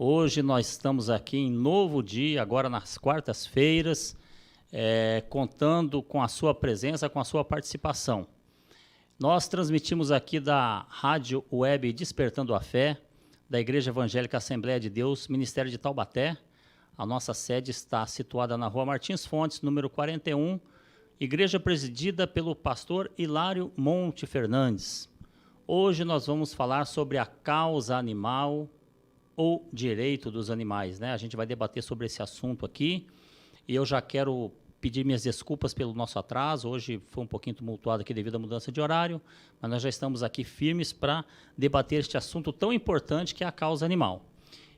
Hoje nós estamos aqui em novo dia, agora nas quartas-feiras, contando com a sua presença, com a sua participação. Nós transmitimos aqui da Rádio Web Despertando a Fé, da Igreja Evangélica Assembleia de Deus, Ministério de Taubaté. A nossa sede está situada na Rua Martins Fontes, número 41, igreja presidida pelo pastor Hilário Monte Fernandes. Hoje nós vamos falar sobre a causa animal ou direito dos animais, né? A gente vai debater sobre esse assunto aqui e eu já quero pedir minhas desculpas pelo nosso atraso. Hoje foi um pouquinho tumultuado aqui devido à mudança de horário, mas nós já estamos aqui firmes para debater este assunto tão importante que é a causa animal.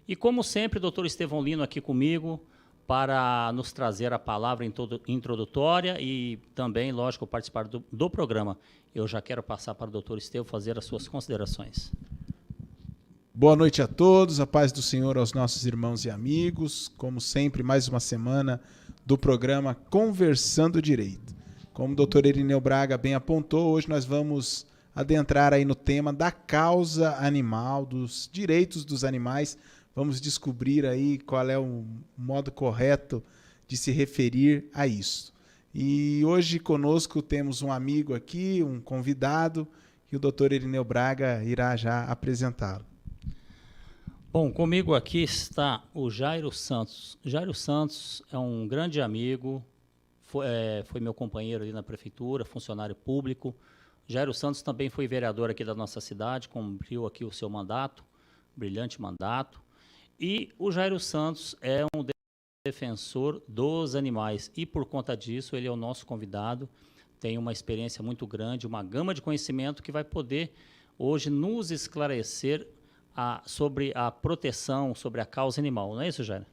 E como sempre, doutor Estevão Lino aqui comigo para nos trazer a palavra introdutória e também, lógico, participar do programa. Eu já quero passar para o doutor Estevão fazer as suas considerações. Boa noite a todos, a paz do Senhor aos nossos irmãos e amigos. Como sempre, mais uma semana do programa Conversando Direito. Como o doutor Irineu Braga bem apontou, hoje nós vamos adentrar aí no tema da causa animal, dos direitos dos animais. Vamos descobrir aí qual é o modo correto de se referir a isso. E hoje conosco temos um amigo aqui, um convidado, que o doutor Irineu Braga irá já apresentá-lo. Bom, comigo aqui está o Jairo Santos. Jairo Santos é um grande amigo, foi meu companheiro ali na prefeitura, funcionário público. Jairo Santos também foi vereador aqui da nossa cidade, cumpriu aqui o seu mandato, brilhante mandato. E o Jairo Santos é um defensor dos animais e, por conta disso, ele é o nosso convidado, tem uma experiência muito grande, uma gama de conhecimento que vai poder hoje nos esclarecer sobre a proteção, sobre a causa animal. Não é isso, Jairo?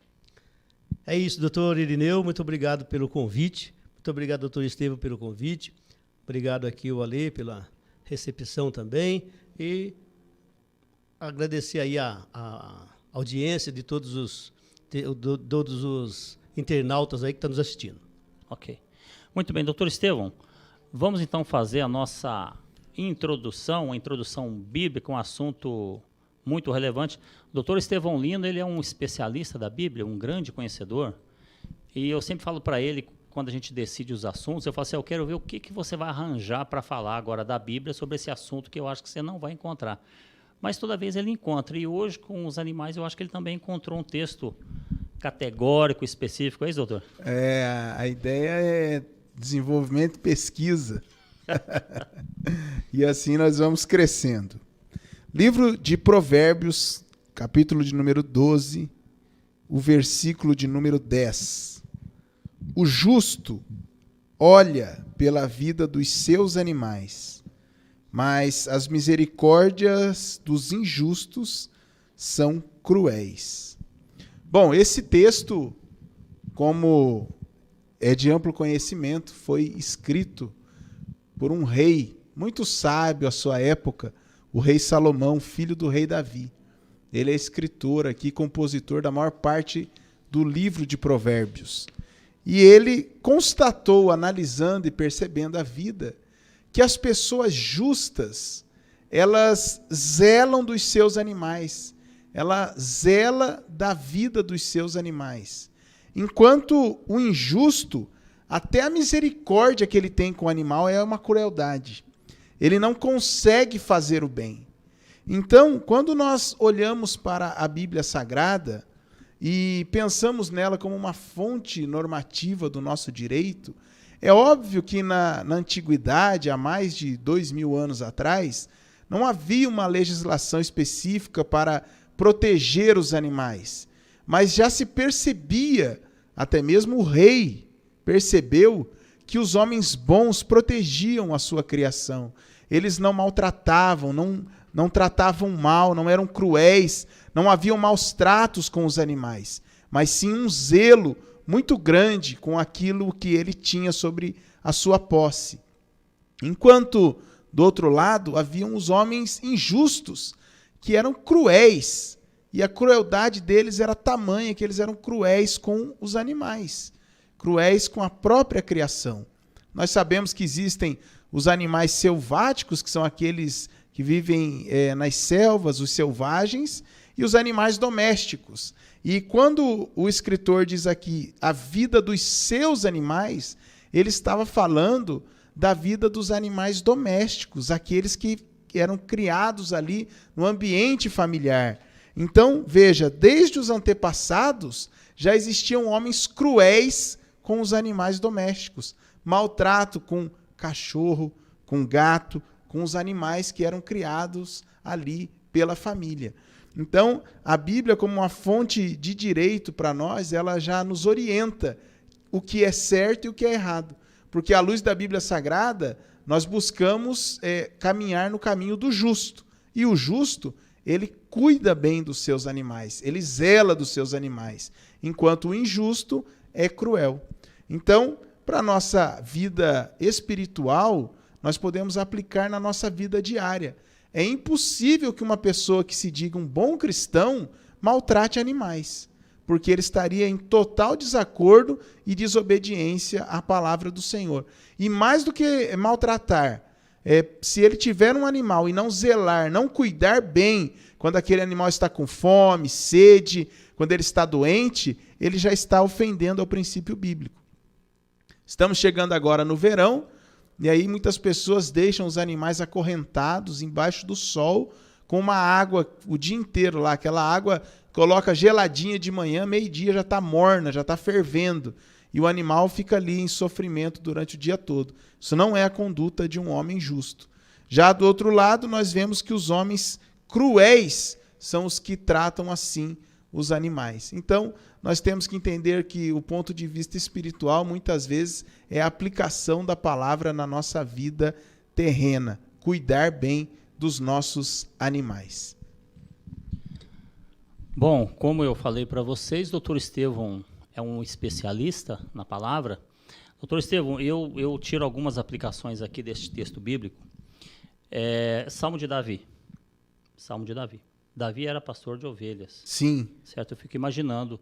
É isso, doutor Irineu, muito obrigado pelo convite. Muito obrigado, doutor Estevão, pelo convite. Obrigado aqui, o Ale, pela recepção também. E agradecer aí a audiência de todos os internautas aí que estão nos assistindo. Ok. Muito bem, doutor Estevão, vamos então fazer a nossa introdução, uma introdução bíblica, um assunto muito relevante. O doutor Estevão Lino, ele é um especialista da Bíblia, um grande conhecedor, e eu sempre falo para ele, quando a gente decide os assuntos, eu falo assim, eu quero ver o que você vai arranjar para falar agora da Bíblia sobre esse assunto que eu acho que você não vai encontrar. Mas toda vez ele encontra, e hoje com os animais eu acho que ele também encontrou um texto categórico, específico, é isso, doutor? A ideia é desenvolvimento e pesquisa, e assim nós vamos crescendo. Livro de Provérbios, capítulo de número 12, o versículo de número 10. O justo olha pela vida dos seus animais, mas as misericórdias dos injustos são cruéis. Bom, esse texto, como é de amplo conhecimento, foi escrito por um rei muito sábio à sua época, o rei Salomão, filho do rei Davi. Ele é escritor aqui, compositor da maior parte do livro de Provérbios. E ele constatou, analisando e percebendo a vida, que as pessoas justas, elas zelam dos seus animais, ela zela da vida dos seus animais. Enquanto o injusto, até a misericórdia que ele tem com o animal é uma crueldade. Ele não consegue fazer o bem. Então, quando nós olhamos para a Bíblia Sagrada e pensamos nela como uma fonte normativa do nosso direito, é óbvio que na antiguidade, há mais de 2000 anos atrás, não havia uma legislação específica para proteger os animais, mas já se percebia, até mesmo o rei percebeu, que os homens bons protegiam a sua criação. Eles não maltratavam, não tratavam mal, não eram cruéis, não haviam maus tratos com os animais, mas sim um zelo muito grande com aquilo que ele tinha sobre a sua posse. Enquanto, do outro lado, haviam os homens injustos, que eram cruéis, e a crueldade deles era tamanha que eles eram cruéis com os animais, cruéis com a própria criação. Nós sabemos que existem os animais selváticos, que são aqueles que vivem nas selvas, os selvagens, e os animais domésticos. E quando o escritor diz aqui a vida dos seus animais, ele estava falando da vida dos animais domésticos, aqueles que eram criados ali no ambiente familiar. Então, veja, desde os antepassados já existiam homens cruéis com os animais domésticos. Maltrato com cachorro, com gato, com os animais que eram criados ali pela família. Então, a Bíblia, como uma fonte de direito para nós, ela já nos orienta o que é certo e o que é errado. Porque à luz da Bíblia Sagrada, nós buscamos caminhar no caminho do justo. E o justo, ele cuida bem dos seus animais, ele zela dos seus animais, enquanto o injusto é cruel. Então, para a nossa vida espiritual, nós podemos aplicar na nossa vida diária. É impossível que uma pessoa que se diga um bom cristão maltrate animais, porque ele estaria em total desacordo e desobediência à palavra do Senhor. E mais do que maltratar, se ele tiver um animal e não zelar, não cuidar bem, quando aquele animal está com fome, sede, quando ele está doente, ele já está ofendendo ao princípio bíblico. Estamos chegando agora no verão, e aí muitas pessoas deixam os animais acorrentados embaixo do sol, com uma água o dia inteiro lá, aquela água coloca geladinha de manhã, meio-dia já está morna, já está fervendo, e o animal fica ali em sofrimento durante o dia todo. Isso não é a conduta de um homem justo. Já do outro lado, nós vemos que os homens cruéis são os que tratam assim os animais. Então, nós temos que entender que o ponto de vista espiritual, muitas vezes, é a aplicação da palavra na nossa vida terrena. Cuidar bem dos nossos animais. Bom, como eu falei para vocês, doutor Estevão é um especialista na palavra. Doutor Estevão, eu tiro algumas aplicações aqui deste texto bíblico. Salmo de Davi. Salmo de Davi. Davi era pastor de ovelhas. Sim. Certo? Eu fico imaginando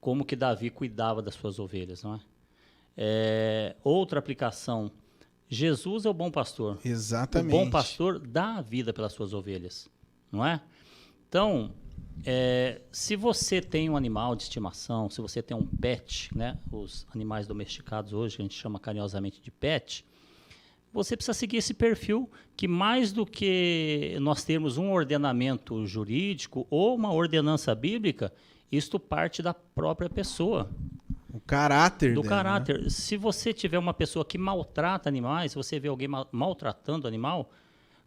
como que Davi cuidava das suas ovelhas, não é? Outra aplicação, Jesus é o bom pastor. Exatamente. O bom pastor dá a vida pelas suas ovelhas, não é? Então, se você tem um animal de estimação, se você tem um pet, né, os animais domesticados hoje, que a gente chama carinhosamente de pet, você precisa seguir esse perfil que, mais do que nós termos um ordenamento jurídico ou uma ordenança bíblica, isto parte da própria pessoa. O caráter do dela, caráter. Né? Se você tiver uma pessoa que maltrata animais, se você vê alguém maltratando animal,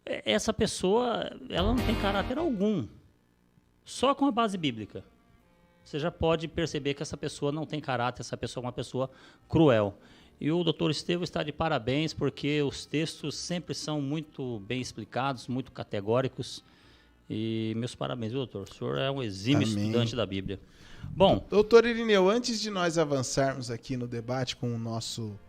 essa pessoa ela não tem caráter algum. Só com a base bíblica. Você já pode perceber que essa pessoa não tem caráter, essa pessoa é uma pessoa cruel. E o doutor Estevão está de parabéns, porque os textos sempre são muito bem explicados, muito categóricos. E meus parabéns, doutor. O senhor é um exímio estudante da Bíblia. Bom, doutor Irineu, antes de nós avançarmos aqui no debate com o nosso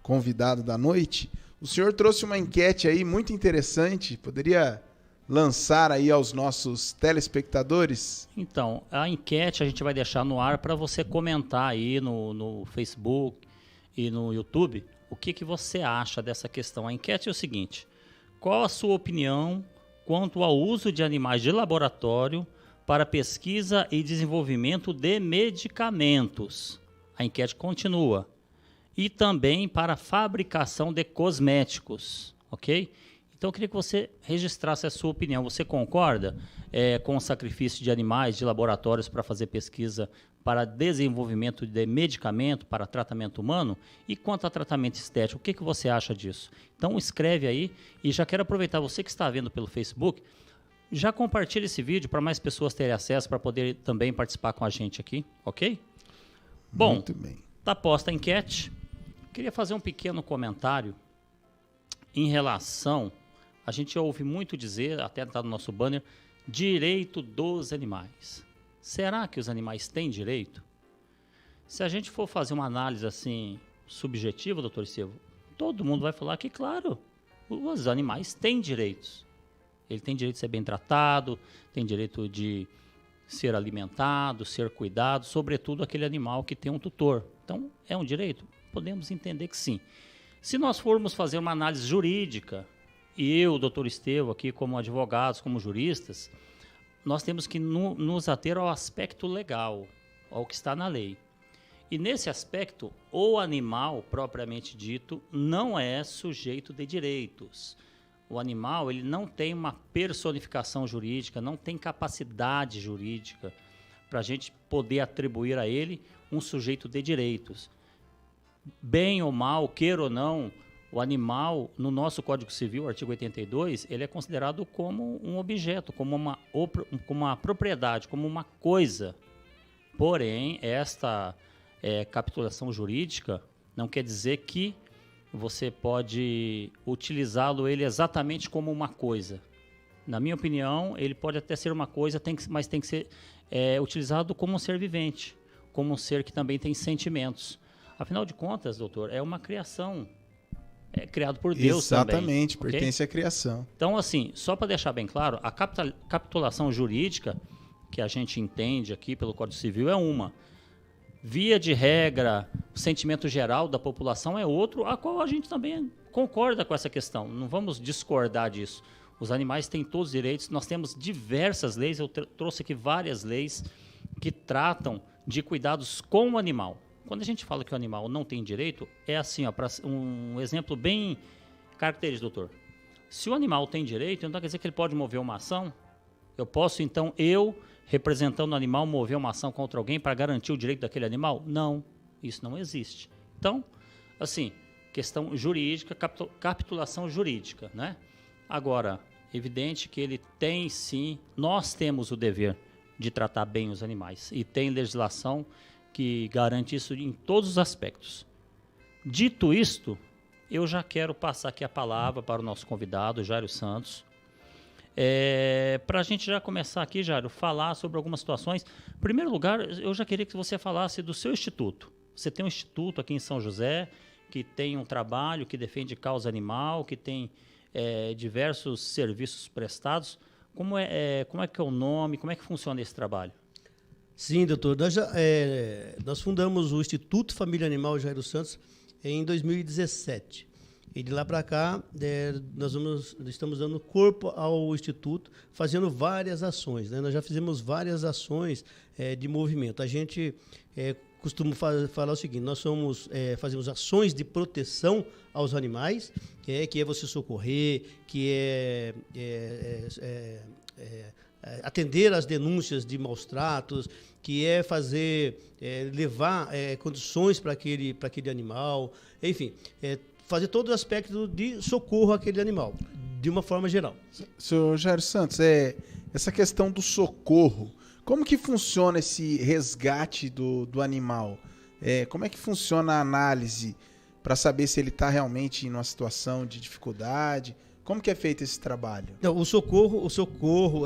convidado da noite, o senhor trouxe uma enquete aí muito interessante. Poderia lançar aí aos nossos telespectadores? Então, a enquete a gente vai deixar no ar para você comentar aí no Facebook e no YouTube o que você acha dessa questão. A enquete é o seguinte: qual a sua opinião quanto ao uso de animais de laboratório para pesquisa e desenvolvimento de medicamentos? A enquete continua. E também para fabricação de cosméticos, ok? Então, eu queria que você registrasse a sua opinião. Você concorda com o sacrifício de animais de laboratórios para fazer pesquisa para desenvolvimento de medicamento para tratamento humano? E quanto a tratamento estético, o que você acha disso? Então, escreve aí. E já quero aproveitar, você que está vendo pelo Facebook, já compartilha esse vídeo para mais pessoas terem acesso, para poder também participar com a gente aqui, ok? Bom, muito bem. Está posta a enquete. Queria fazer um pequeno comentário em relação... A gente ouve muito dizer, até está no nosso banner, direito dos animais. Será que os animais têm direito? Se a gente for fazer uma análise assim subjetiva, doutor Estevão, todo mundo vai falar que, claro, os animais têm direitos. Ele tem direito de ser bem tratado, tem direito de ser alimentado, ser cuidado, sobretudo aquele animal que tem um tutor. Então, é um direito? Podemos entender que sim. Se nós formos fazer uma análise jurídica, e eu, doutor Estevão, aqui como advogados, como juristas, nós temos que nos ater ao aspecto legal, ao que está na lei. E nesse aspecto, o animal, propriamente dito, não é sujeito de direitos. O animal ele não tem uma personificação jurídica, não tem capacidade jurídica para a gente poder atribuir a ele um sujeito de direitos. Bem ou mal, queira ou não, o animal, no nosso Código Civil, artigo 82, ele é considerado como um objeto, como uma propriedade, como uma coisa. Porém, esta capitulação jurídica não quer dizer que você pode utilizá-lo ele exatamente como uma coisa. Na minha opinião, ele pode até ser uma coisa, mas tem que ser utilizado como um ser vivente, como um ser que também tem sentimentos. Afinal de contas, doutor, é uma criação, é criado por Deus também. Exatamente, pertence à criação. Então, assim, só para deixar bem claro, a capitulação jurídica que a gente entende aqui pelo Código Civil é uma. Via de regra, o sentimento geral da população é outro, a qual a gente também concorda com essa questão. Não vamos discordar disso. Os animais têm todos os direitos. Nós temos diversas leis, eu trouxe aqui várias leis que tratam de cuidados com o animal. Quando a gente fala que o animal não tem direito, é assim, ó, um exemplo bem característico, doutor. Se o animal tem direito, então quer dizer que ele pode mover uma ação? Eu posso, então, representando o animal, mover uma ação contra alguém para garantir o direito daquele animal? Não, isso não existe. Então, assim, questão jurídica, capitulação jurídica, né? Agora, evidente que ele tem sim, nós temos o dever de tratar bem os animais e tem legislação que garante isso em todos os aspectos. Dito isto, eu já quero passar aqui a palavra para o nosso convidado, Jairo Santos, para a gente já começar aqui, Jairo, falar sobre algumas situações. Em primeiro lugar, eu já queria que você falasse do seu instituto. Você tem um instituto aqui em São José, que tem um trabalho, que defende causa animal, que tem diversos serviços prestados. Como é que é o nome, como é que funciona esse trabalho? Sim, doutor. Nós fundamos o Instituto Família Animal Jairo Santos em 2017. E de lá para cá, nós estamos dando corpo ao Instituto, fazendo várias ações, né? Nós já fizemos várias ações de movimento. A gente costuma falar o seguinte, nós fazemos ações de proteção aos animais, que é você socorrer, que atender às denúncias de maus tratos, que é levar condições para aquele animal, enfim, fazer todo o aspecto de socorro àquele animal, de uma forma geral. Senhor Jairo Santos, essa questão do socorro, como que funciona esse resgate do animal? Como é que funciona a análise para saber se ele está realmente em uma situação de dificuldade? Como que é feito esse trabalho? Não, o socorro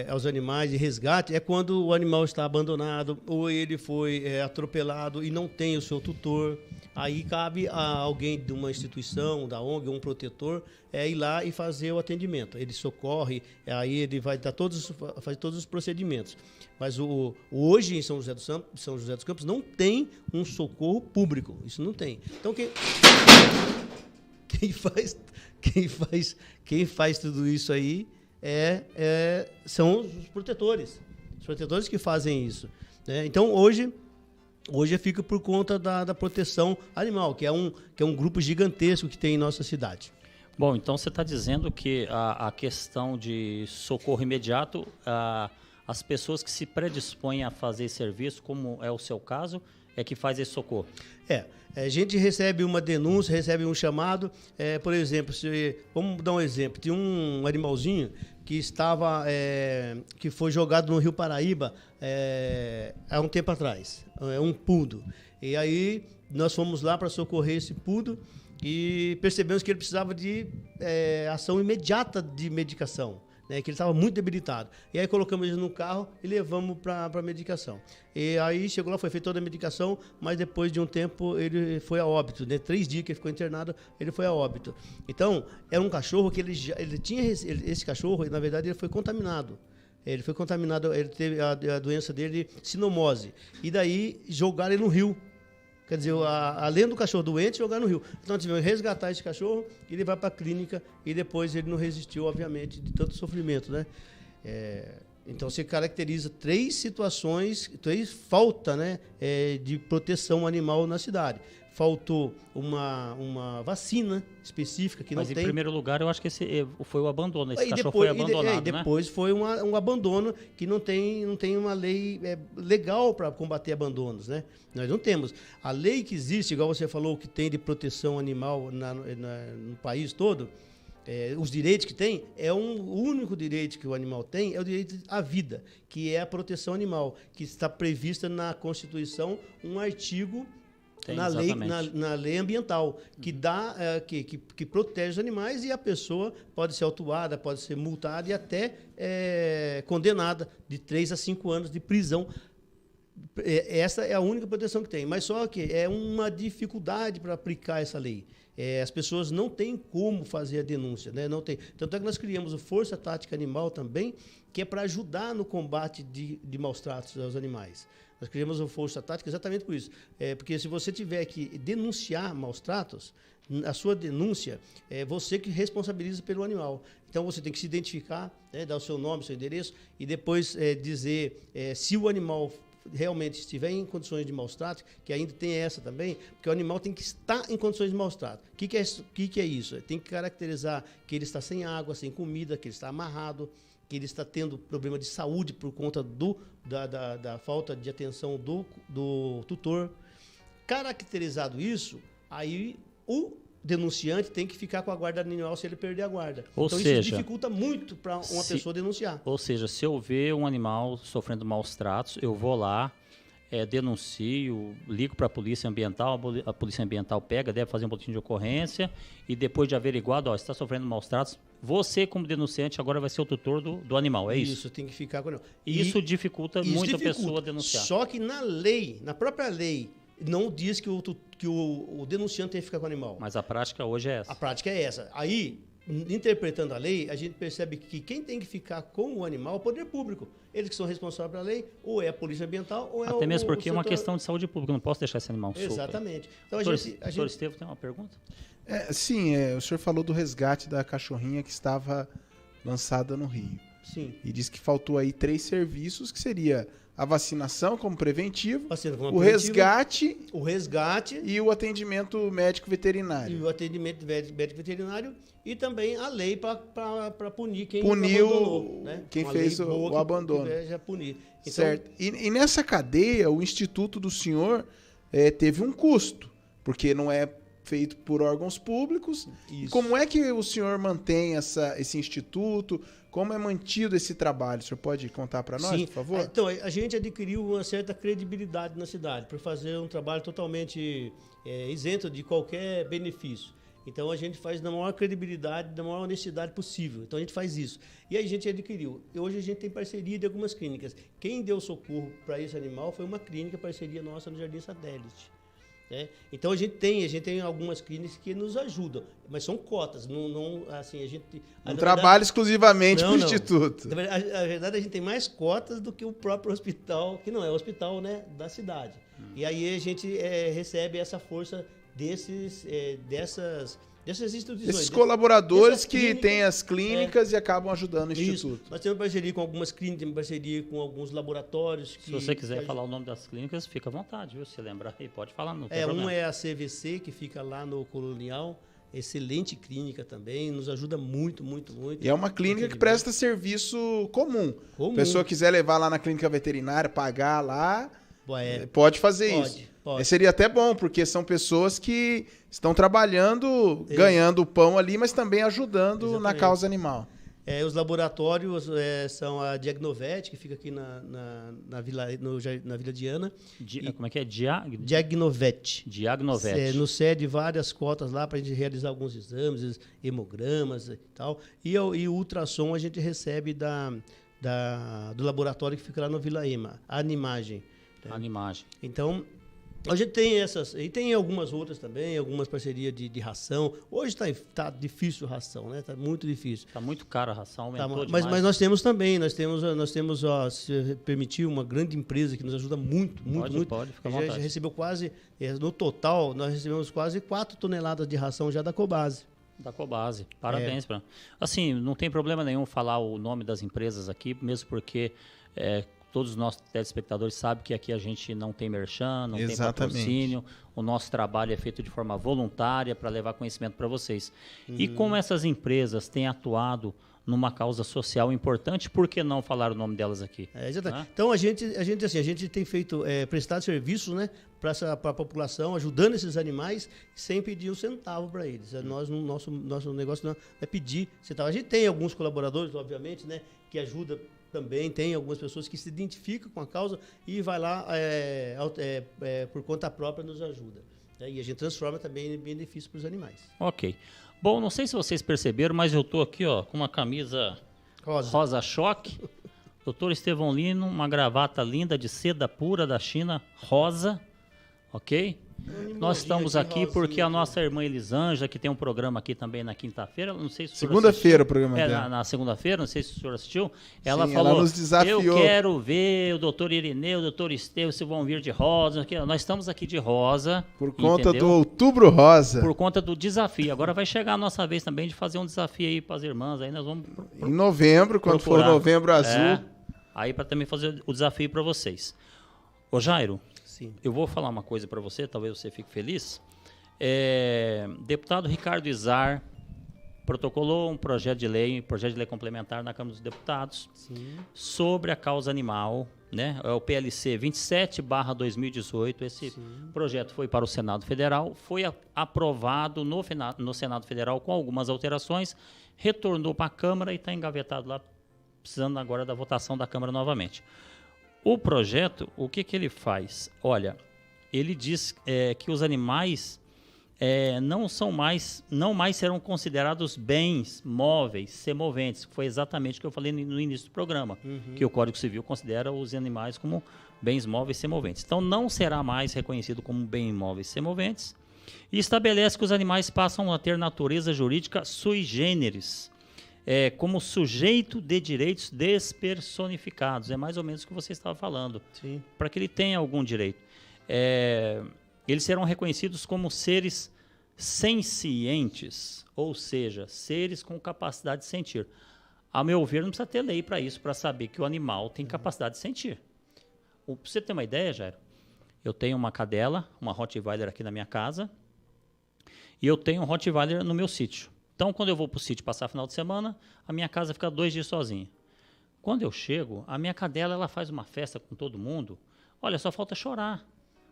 aos animais de resgate é quando o animal está abandonado ou ele foi atropelado e não tem o seu tutor. Aí cabe a alguém de uma instituição, da ONG, um protetor, ir lá e fazer o atendimento. Ele socorre, aí ele vai fazer todos os procedimentos. Mas hoje em São José dos Campos não tem um socorro público. Isso não tem. Então quem faz tudo isso aí são os protetores. Os protetores que fazem isso, né? Então, hoje fica por conta da proteção animal, que é um grupo gigantesco que tem em nossa cidade. Bom, então você está dizendo que a questão de socorro imediato, as pessoas que se predispõem a fazer esse serviço, como é o seu caso, é que faz esse socorro? A gente recebe uma denúncia, recebe um chamado, por exemplo, vamos dar um exemplo, tinha um animalzinho que foi jogado no Rio Paraíba há um tempo atrás, um poodle. E aí nós fomos lá para socorrer esse poodle e percebemos que ele precisava de ação imediata de medicação, né, que ele estava muito debilitado. E aí colocamos ele no carro e levamos para a medicação. E aí chegou lá, foi feita toda a medicação, mas depois de um tempo ele foi a óbito, né? 3 dias que ele ficou internado, ele foi a óbito. Então, era um cachorro que ele tinha, esse cachorro, na verdade, ele foi contaminado. Ele teve a doença dele, sinomose. E daí jogaram ele no rio. Quer dizer, além do cachorro doente, jogar no rio. Então, tivemos que resgatar esse cachorro e levar para a clínica. E depois ele não resistiu, obviamente, de tanto sofrimento, né? Então, você caracteriza 3 situações, 3 falta, né, de proteção animal na cidade. Faltou uma vacina específica que Mas não em tem. primeiro lugar, eu acho que esse foi o abandono. Esse E cachorro depois, foi abandonado, depois foi um abandono que não tem uma lei legal para combater abandonos, né? Nós não temos. A lei que existe, igual você falou, que tem de proteção animal no país todo, os direitos que tem, o único direito que o animal tem é o direito à vida, que é a proteção animal, que está prevista na Constituição, um artigo na lei ambiental, que dá que protege os animais, e a pessoa pode ser autuada, pode ser multada e até condenada de 3 a 5 anos de prisão. Essa é a única proteção que tem, mas só que é uma dificuldade para aplicar essa lei. As pessoas não têm como fazer a denúncia, né? Não tem. Tanto é que nós criamos o Força Tática Animal também, que é para ajudar no combate de maus tratos aos animais. Nós criamos o Força Tática exatamente por isso. Porque se você tiver que denunciar maus tratos, a sua denúncia é você que responsabiliza pelo animal. Então, você tem que se identificar, né, dar o seu nome, seu endereço, e depois dizer se o animal realmente estiver em condições de maus tratos, que ainda tem essa também, porque o animal tem que estar em condições de maus tratos. O que é isso? Tem que caracterizar que ele está sem água, sem comida, que ele está amarrado, que ele está tendo problema de saúde por conta da falta de atenção do tutor. Caracterizado isso, aí o denunciante tem que ficar com a guarda animal se ele perder a guarda. Então, isso dificulta muito para uma pessoa denunciar. Ou seja, se eu ver um animal sofrendo maus tratos, eu vou lá, denuncio, ligo para a polícia ambiental pega, deve fazer um boletim de ocorrência, e depois de averiguado, está sofrendo maus tratos, você, como denunciante, agora vai ser o tutor do animal, é isso? Isso, tem que ficar com o animal. Isso dificulta muito a pessoa denunciar. Só que na própria lei, não diz que o denunciante tem que ficar com o animal. Mas a prática hoje é essa. A prática é essa. Aí, interpretando a lei, a gente percebe que quem tem que ficar com o animal é o poder público. Eles que são responsáveis pela lei, ou é a polícia ambiental, ou é Até mesmo porque é uma questão de saúde pública, eu não posso deixar esse animal solto. Exatamente. Então, Doutor Estevam, tem uma pergunta? Sim, o senhor falou do resgate da cachorrinha que estava lançada no Rio. Sim. E disse que faltou aí 3 serviços, que seria a vacinação como preventivo, o resgate e o atendimento médico veterinário. E o atendimento médico veterinário, e também a lei para punir quem abandonou, né? Quem fez o abandono. Já punir. Então, certo. E nessa cadeia, o instituto do senhor teve um custo, porque não é feito por órgãos públicos. Isso. Como é que o senhor mantém esse instituto? Como é mantido esse trabalho? O senhor pode contar para nós, sim, por favor? Então, a gente adquiriu uma certa credibilidade na cidade por fazer um trabalho totalmente isento de qualquer benefício. Então, a gente faz na maior credibilidade, na maior honestidade possível. Então, a gente faz isso. E aí a gente adquiriu. E hoje a gente tem parceria de algumas clínicas. Quem deu socorro para esse animal foi uma clínica, parceria nossa no Jardim Satélite. Então a gente tem algumas clínicas que nos ajudam, mas são cotas, não assim, a gente não trabalha exclusivamente para o instituto. Na verdade, a gente tem mais cotas do que o próprio hospital, que não é o hospital, né, da cidade. E aí a gente recebe essa força dessas instituições. Esses colaboradores que têm as clínicas e acabam ajudando o instituto. Nós temos parceria com algumas clínicas, temos parceria com alguns laboratórios. Se você quiser falar o nome das clínicas, fica à vontade, viu? Se lembrar aí, pode falar. Não tem problema. É a CVC, que fica lá no Colonial. Excelente clínica também, nos ajuda muito, muito, muito. E é uma clínica que presta serviço comum. Se a pessoa quiser levar lá na clínica veterinária, pagar lá, pode fazer isso. Pode. Seria até bom, porque são pessoas que estão trabalhando, ganhando o pão ali, mas também ajudando na causa animal. Os laboratórios são a Diagnovet, que fica aqui na Vila Diana. Como é que é? Diagnovet. Diagnovet. Nos cede várias cotas lá para a gente realizar alguns exames, hemogramas e tal. E o ultrassom a gente recebe do laboratório que fica lá no Vila Ema, a Animagem. Animagem. Então, a gente tem essas, e tem algumas outras também, algumas parcerias de ração. Hoje tá difícil a ração, né? Tá muito difícil. Tá muito caro a ração, aumentou demais. Mas nós temos também, nós temos, se permitir, uma grande empresa que nos ajuda muito. Pode, fica à vontade. Já recebeu quase, no total, nós recebemos quase 4 toneladas de ração já da Cobase. Da Cobase. Parabéns. Assim, não tem problema nenhum falar o nome das empresas aqui, mesmo porque todos os nossos telespectadores sabem que aqui a gente não tem merchan, não tem patrocínio. O nosso trabalho é feito de forma voluntária para levar conhecimento para vocês. E como essas empresas têm atuado numa causa social importante, por que não falar o nome delas aqui? Exatamente. Então, a gente tem feito, prestado serviços, né, para a população, ajudando esses animais, sem pedir um centavo para eles. Nosso negócio não é pedir centavo. A gente tem alguns colaboradores, obviamente, né, que ajudam também, tem algumas pessoas que se identificam com a causa e vai lá, por conta própria, nos ajuda. E a gente transforma também em benefício para os animais. Ok. Bom, não sei se vocês perceberam, mas eu estou aqui com uma camisa rosa choque. Doutor Estevão Lino, uma gravata linda de seda pura da China, rosa, ok? Nós estamos aqui porque a nossa irmã Elisângela, que tem um programa aqui também na quinta-feira, não sei se o senhor segunda-feira o programa dela. Na segunda-feira, não sei se o senhor assistiu. Ela Sim, falou, ela nos desafiou. Eu quero ver o doutor Irineu, o doutor Estevão, se vão vir de rosa. Nós estamos aqui de rosa. Por conta do Outubro Rosa. Por conta do desafio. Agora vai chegar a nossa vez também de fazer um desafio aí para as irmãs. Aí nós vamos em novembro, quando for Novembro Azul. Aí para também fazer o desafio para vocês. Ô Jairo, sim, eu vou falar uma coisa para você, talvez você fique feliz. Deputado Ricardo Izar protocolou um projeto de lei complementar na Câmara dos Deputados, sim, sobre a causa animal, né? É o PLC 27/2018. Esse projeto foi para o Senado Federal, foi aprovado no Senado Federal com algumas alterações, retornou para a Câmara e está engavetado lá, precisando agora da votação da Câmara novamente. O projeto, o que ele faz? Olha, ele diz que os animais não mais serão considerados bens móveis, semoventes. Foi exatamente o que eu falei no início do programa, que o Código Civil considera os animais como bens móveis semoventes. Então, não será mais reconhecido como bens móveis semoventes e estabelece que os animais passam a ter natureza jurídica sui generis, como sujeito de direitos despersonificados. É mais ou menos o que você estava falando. Para que ele tenha algum direito. Eles serão reconhecidos como seres sencientes, ou seja, seres com capacidade de sentir. A meu ver, não precisa ter lei para isso, para saber que o animal tem capacidade de sentir. Para você ter uma ideia, Jairo, eu tenho uma cadela, uma Rottweiler aqui na minha casa, e eu tenho um Rottweiler no meu sítio. Então, quando eu vou para o sítio passar final de semana, a minha casa fica 2 dias sozinha. Quando eu chego, a minha cadela ela faz uma festa com todo mundo. Olha, só falta chorar.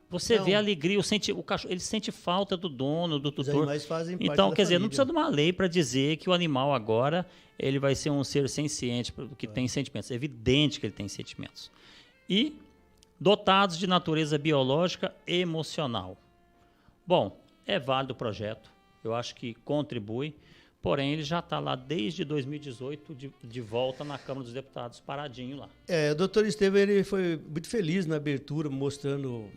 Você vê a alegria, o cachorro, ele sente falta do dono, do tutor. Os animais fazem parte então, da quer dizer, família. não precisa de uma lei para dizer que o animal agora ele vai ser um ser senciente, que tem sentimentos. É evidente que ele tem sentimentos. E dotados de natureza biológica e emocional. Bom, é válido o projeto. Eu acho que contribui. Porém, ele já está lá desde 2018 de volta na Câmara dos Deputados, paradinho lá. O doutor Estevão ele foi muito feliz na abertura, mostrando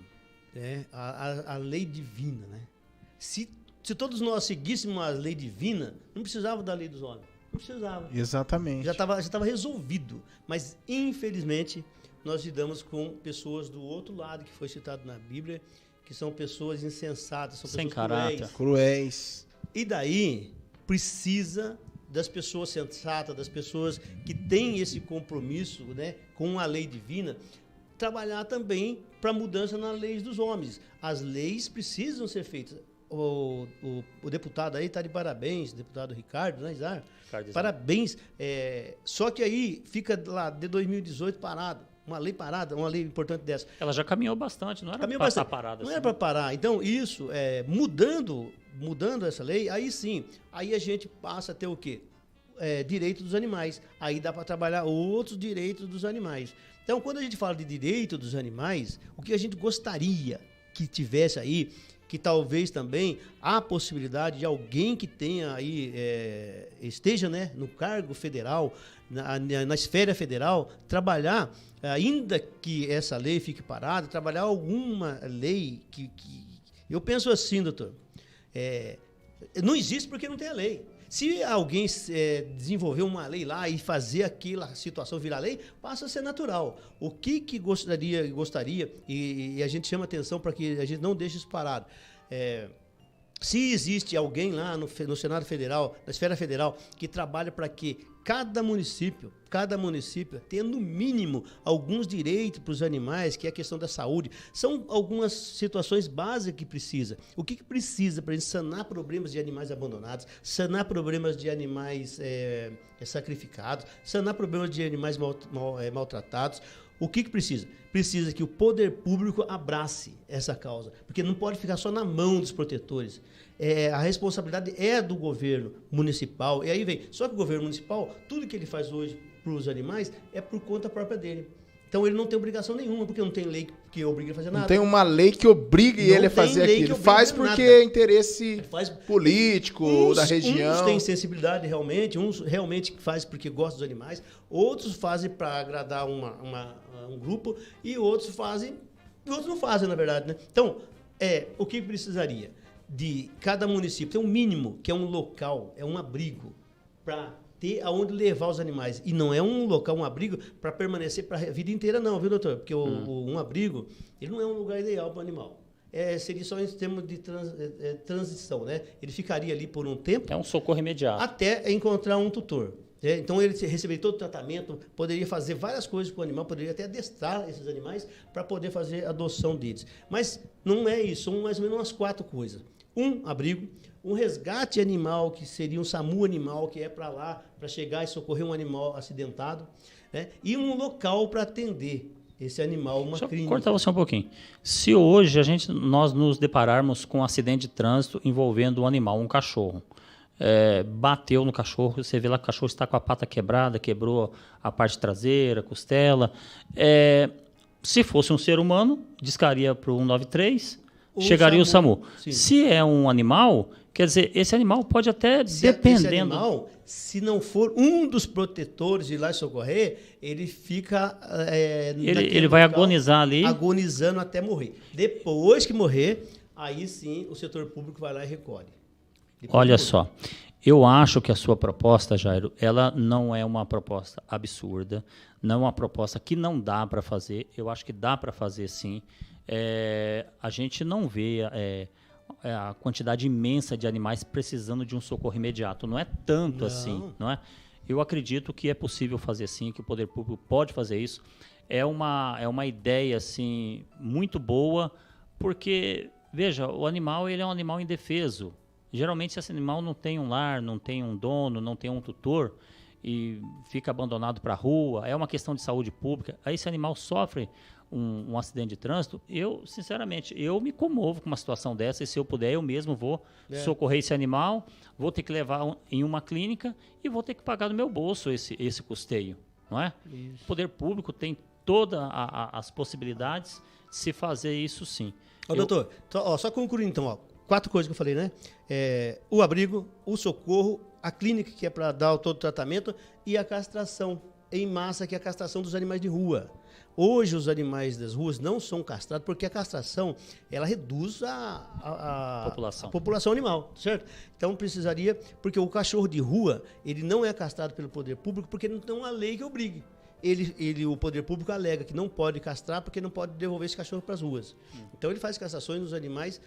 a lei divina. Né? Se todos nós seguíssemos a lei divina, não precisava da lei dos homens. Não precisava. Exatamente. Já estava resolvido. Mas, infelizmente, nós lidamos com pessoas do outro lado, que foi citado na Bíblia, que são pessoas insensatas, são sem pessoas caráter. Cruéis. E daí precisa das pessoas sensatas, das pessoas que têm esse compromisso, né, com a lei divina, trabalhar também para mudança nas leis dos homens. As leis precisam ser feitas. O deputado aí está de parabéns, o deputado Ricardo, né, Izar? Parabéns. Só que aí fica lá de 2018 parado. Uma lei parada, uma lei importante dessa. Ela já caminhou bastante, não era para estar parada. Não era para parar. Então, isso, mudando essa lei, aí sim, aí a gente passa a ter o quê? Direito dos animais. Aí dá para trabalhar outros direitos dos animais. Então, quando a gente fala de direito dos animais, o que a gente gostaria que tivesse aí, que talvez também há possibilidade de alguém que tenha aí, esteja, né, no cargo federal, na esfera federal, trabalhar, ainda que essa lei fique parada, trabalhar alguma lei que eu penso assim, doutor, não existe porque não tem a lei. Se alguém desenvolver uma lei lá e fazer aquela situação virar lei, passa a ser natural. O que gostaria, e a gente chama atenção para que a gente não deixe isso parado. Se existe alguém lá no Senado Federal, na esfera federal, que trabalha para que cada município tenha no mínimo alguns direitos para os animais, que é a questão da saúde, são algumas situações básicas que precisa. O que precisa para a gente sanar problemas de animais abandonados, sanar problemas de animais sacrificados, sanar problemas de animais maltratados? O que precisa? Precisa que o poder público abrace essa causa, porque não pode ficar só na mão dos protetores. A responsabilidade é do governo municipal, e aí vem. Só que o governo municipal, tudo que ele faz hoje para os animais é por conta própria dele. Então ele não tem obrigação nenhuma, porque não tem lei que obrigue a fazer nada. Não tem uma lei que obrigue ele a fazer aquilo. Faz porque é interesse político ou da região. Uns têm sensibilidade realmente, uns realmente fazem porque gostam dos animais, outros fazem para agradar um grupo e outros não fazem, na verdade, né? Então, o que precisaria? De cada município ter um mínimo, que é um local, é um abrigo, para ter aonde levar os animais. E não é um local, um abrigo, para permanecer para a vida inteira, não, viu, doutor? Porque um abrigo, ele não é um lugar ideal para o animal. Seria só em termos de transição, né? Ele ficaria ali por um tempo. É um socorro imediato. Até encontrar um tutor. Então, ele receberia todo o tratamento, poderia fazer várias coisas com o animal, poderia até adestrar esses animais para poder fazer a adoção deles. Mas não é isso, são mais ou menos umas 4 coisas. Um abrigo, um resgate animal, que seria um SAMU animal, que é para lá, para chegar e socorrer um animal acidentado, né? E um local para atender esse animal, uma clínica. Deixa eu cortar você um pouquinho. Se hoje nós nos depararmos com um acidente de trânsito envolvendo um animal, um cachorro, bateu no cachorro, você vê lá que o cachorro está com a pata quebrada, quebrou a parte traseira, costela. Se fosse um ser humano, discaria para o 193, chegaria o SAMU. Sim. Se é um animal, quer dizer, esse animal pode até, dependendo... Esse animal, se não for um dos protetores de ir lá e socorrer, ele fica... ele vai agonizar ali. Agonizando até morrer. Depois que morrer, aí sim o setor público vai lá e recolhe. Olha só, eu acho que a sua proposta, Jairo, ela não é uma proposta absurda, não é uma proposta que não dá para fazer. Eu acho que dá para fazer sim. A gente não vê a quantidade imensa de animais precisando de um socorro imediato. Não é tanto assim, não é? Eu acredito que é possível fazer sim, que o poder público pode fazer isso. É uma ideia assim muito boa, porque veja, o animal ele é um animal indefeso. Geralmente esse animal não tem um lar, não tem um dono, não tem um tutor e fica abandonado para a rua. É uma questão de saúde pública. Aí esse animal sofre um acidente de trânsito, sinceramente, eu me comovo com uma situação dessa, e se eu puder, eu mesmo vou socorrer esse animal, vou ter que levar em uma clínica e vou ter que pagar do meu bolso esse custeio, não é? Isso. O poder público tem todas as possibilidades de se fazer isso sim. Doutor, só concluindo então, 4 coisas que eu falei, né? O abrigo, o socorro, a clínica, que é para dar todo o tratamento, e a castração em massa, que é a castração dos animais de rua. Hoje os animais das ruas não são castrados porque a castração ela reduz a população animal, certo? Então precisaria, porque o cachorro de rua ele não é castrado pelo poder público porque não tem uma lei que obrigue. O poder público alega que não pode castrar porque não pode devolver esse cachorro para as ruas. Então ele faz castrações nos animais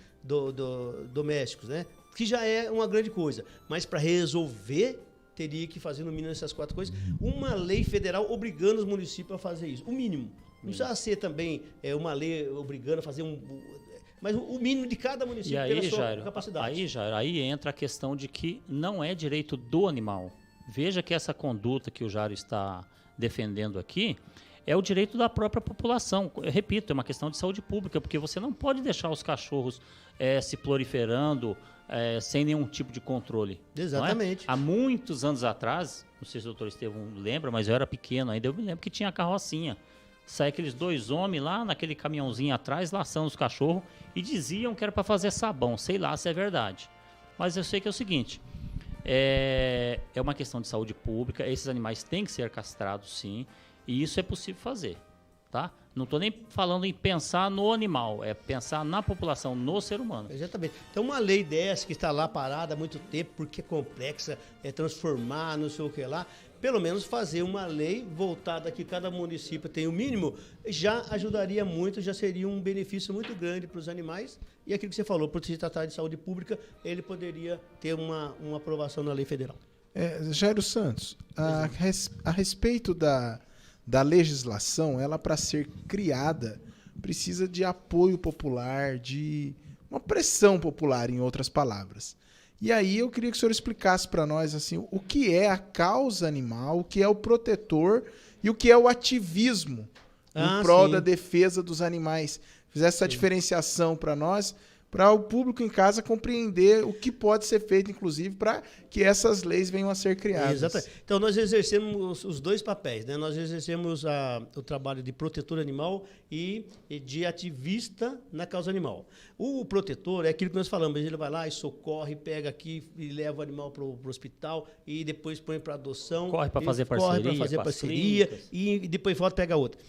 domésticos, né? Que já é uma grande coisa. Mas para resolver teria que fazer no mínimo essas 4 coisas. Uma lei federal obrigando os municípios a fazer isso. O mínimo. Não precisa ser também uma lei obrigando a fazer mas o mínimo de cada município pela sua capacidade. Aí entra a questão de que não é direito do animal. Veja que essa conduta que o Jairo está defendendo aqui é o direito da própria população. Eu repito, é uma questão de saúde pública, porque você não pode deixar os cachorros se proliferando sem nenhum tipo de controle. Exatamente. Há muitos anos atrás, não sei se o doutor Estevão lembra, mas eu era pequeno ainda, eu me lembro que tinha a carrocinha. Saia aqueles 2 homens lá naquele caminhãozinho atrás, laçando os cachorros, e diziam que era para fazer sabão. Sei lá se é verdade. Mas eu sei que é o seguinte, é uma questão de saúde pública, esses animais têm que ser castrados sim, e isso é possível fazer, tá? Não estou nem falando em pensar no animal, é pensar na população, no ser humano. Exatamente. Então uma lei dessa que está lá parada há muito tempo, porque é complexa, é transformar, não sei o que lá, pelo menos fazer uma lei voltada que cada município tem o mínimo, já ajudaria muito, já seria um benefício muito grande para os animais. E aquilo que você falou, por se tratar de saúde pública, ele poderia ter uma aprovação na lei federal. Jairo Santos, a respeito da legislação, ela para ser criada precisa de apoio popular, de uma pressão popular, em outras palavras. E aí eu queria que o senhor explicasse para nós assim, o que é a causa animal, o que é o protetor e o que é o ativismo em prol da defesa dos animais. Fizesse essa diferenciação para nós, para o público em casa compreender o que pode ser feito, inclusive, para que essas leis venham a ser criadas. Exatamente. Então, nós exercemos os dois papéis, né? Nós exercemos o trabalho de protetor animal e de ativista na causa animal. O protetor é aquilo que nós falamos, ele vai lá e socorre, pega aqui e leva o animal para o hospital e depois põe para adoção. Corre para fazer parceria e depois volta e pega outra.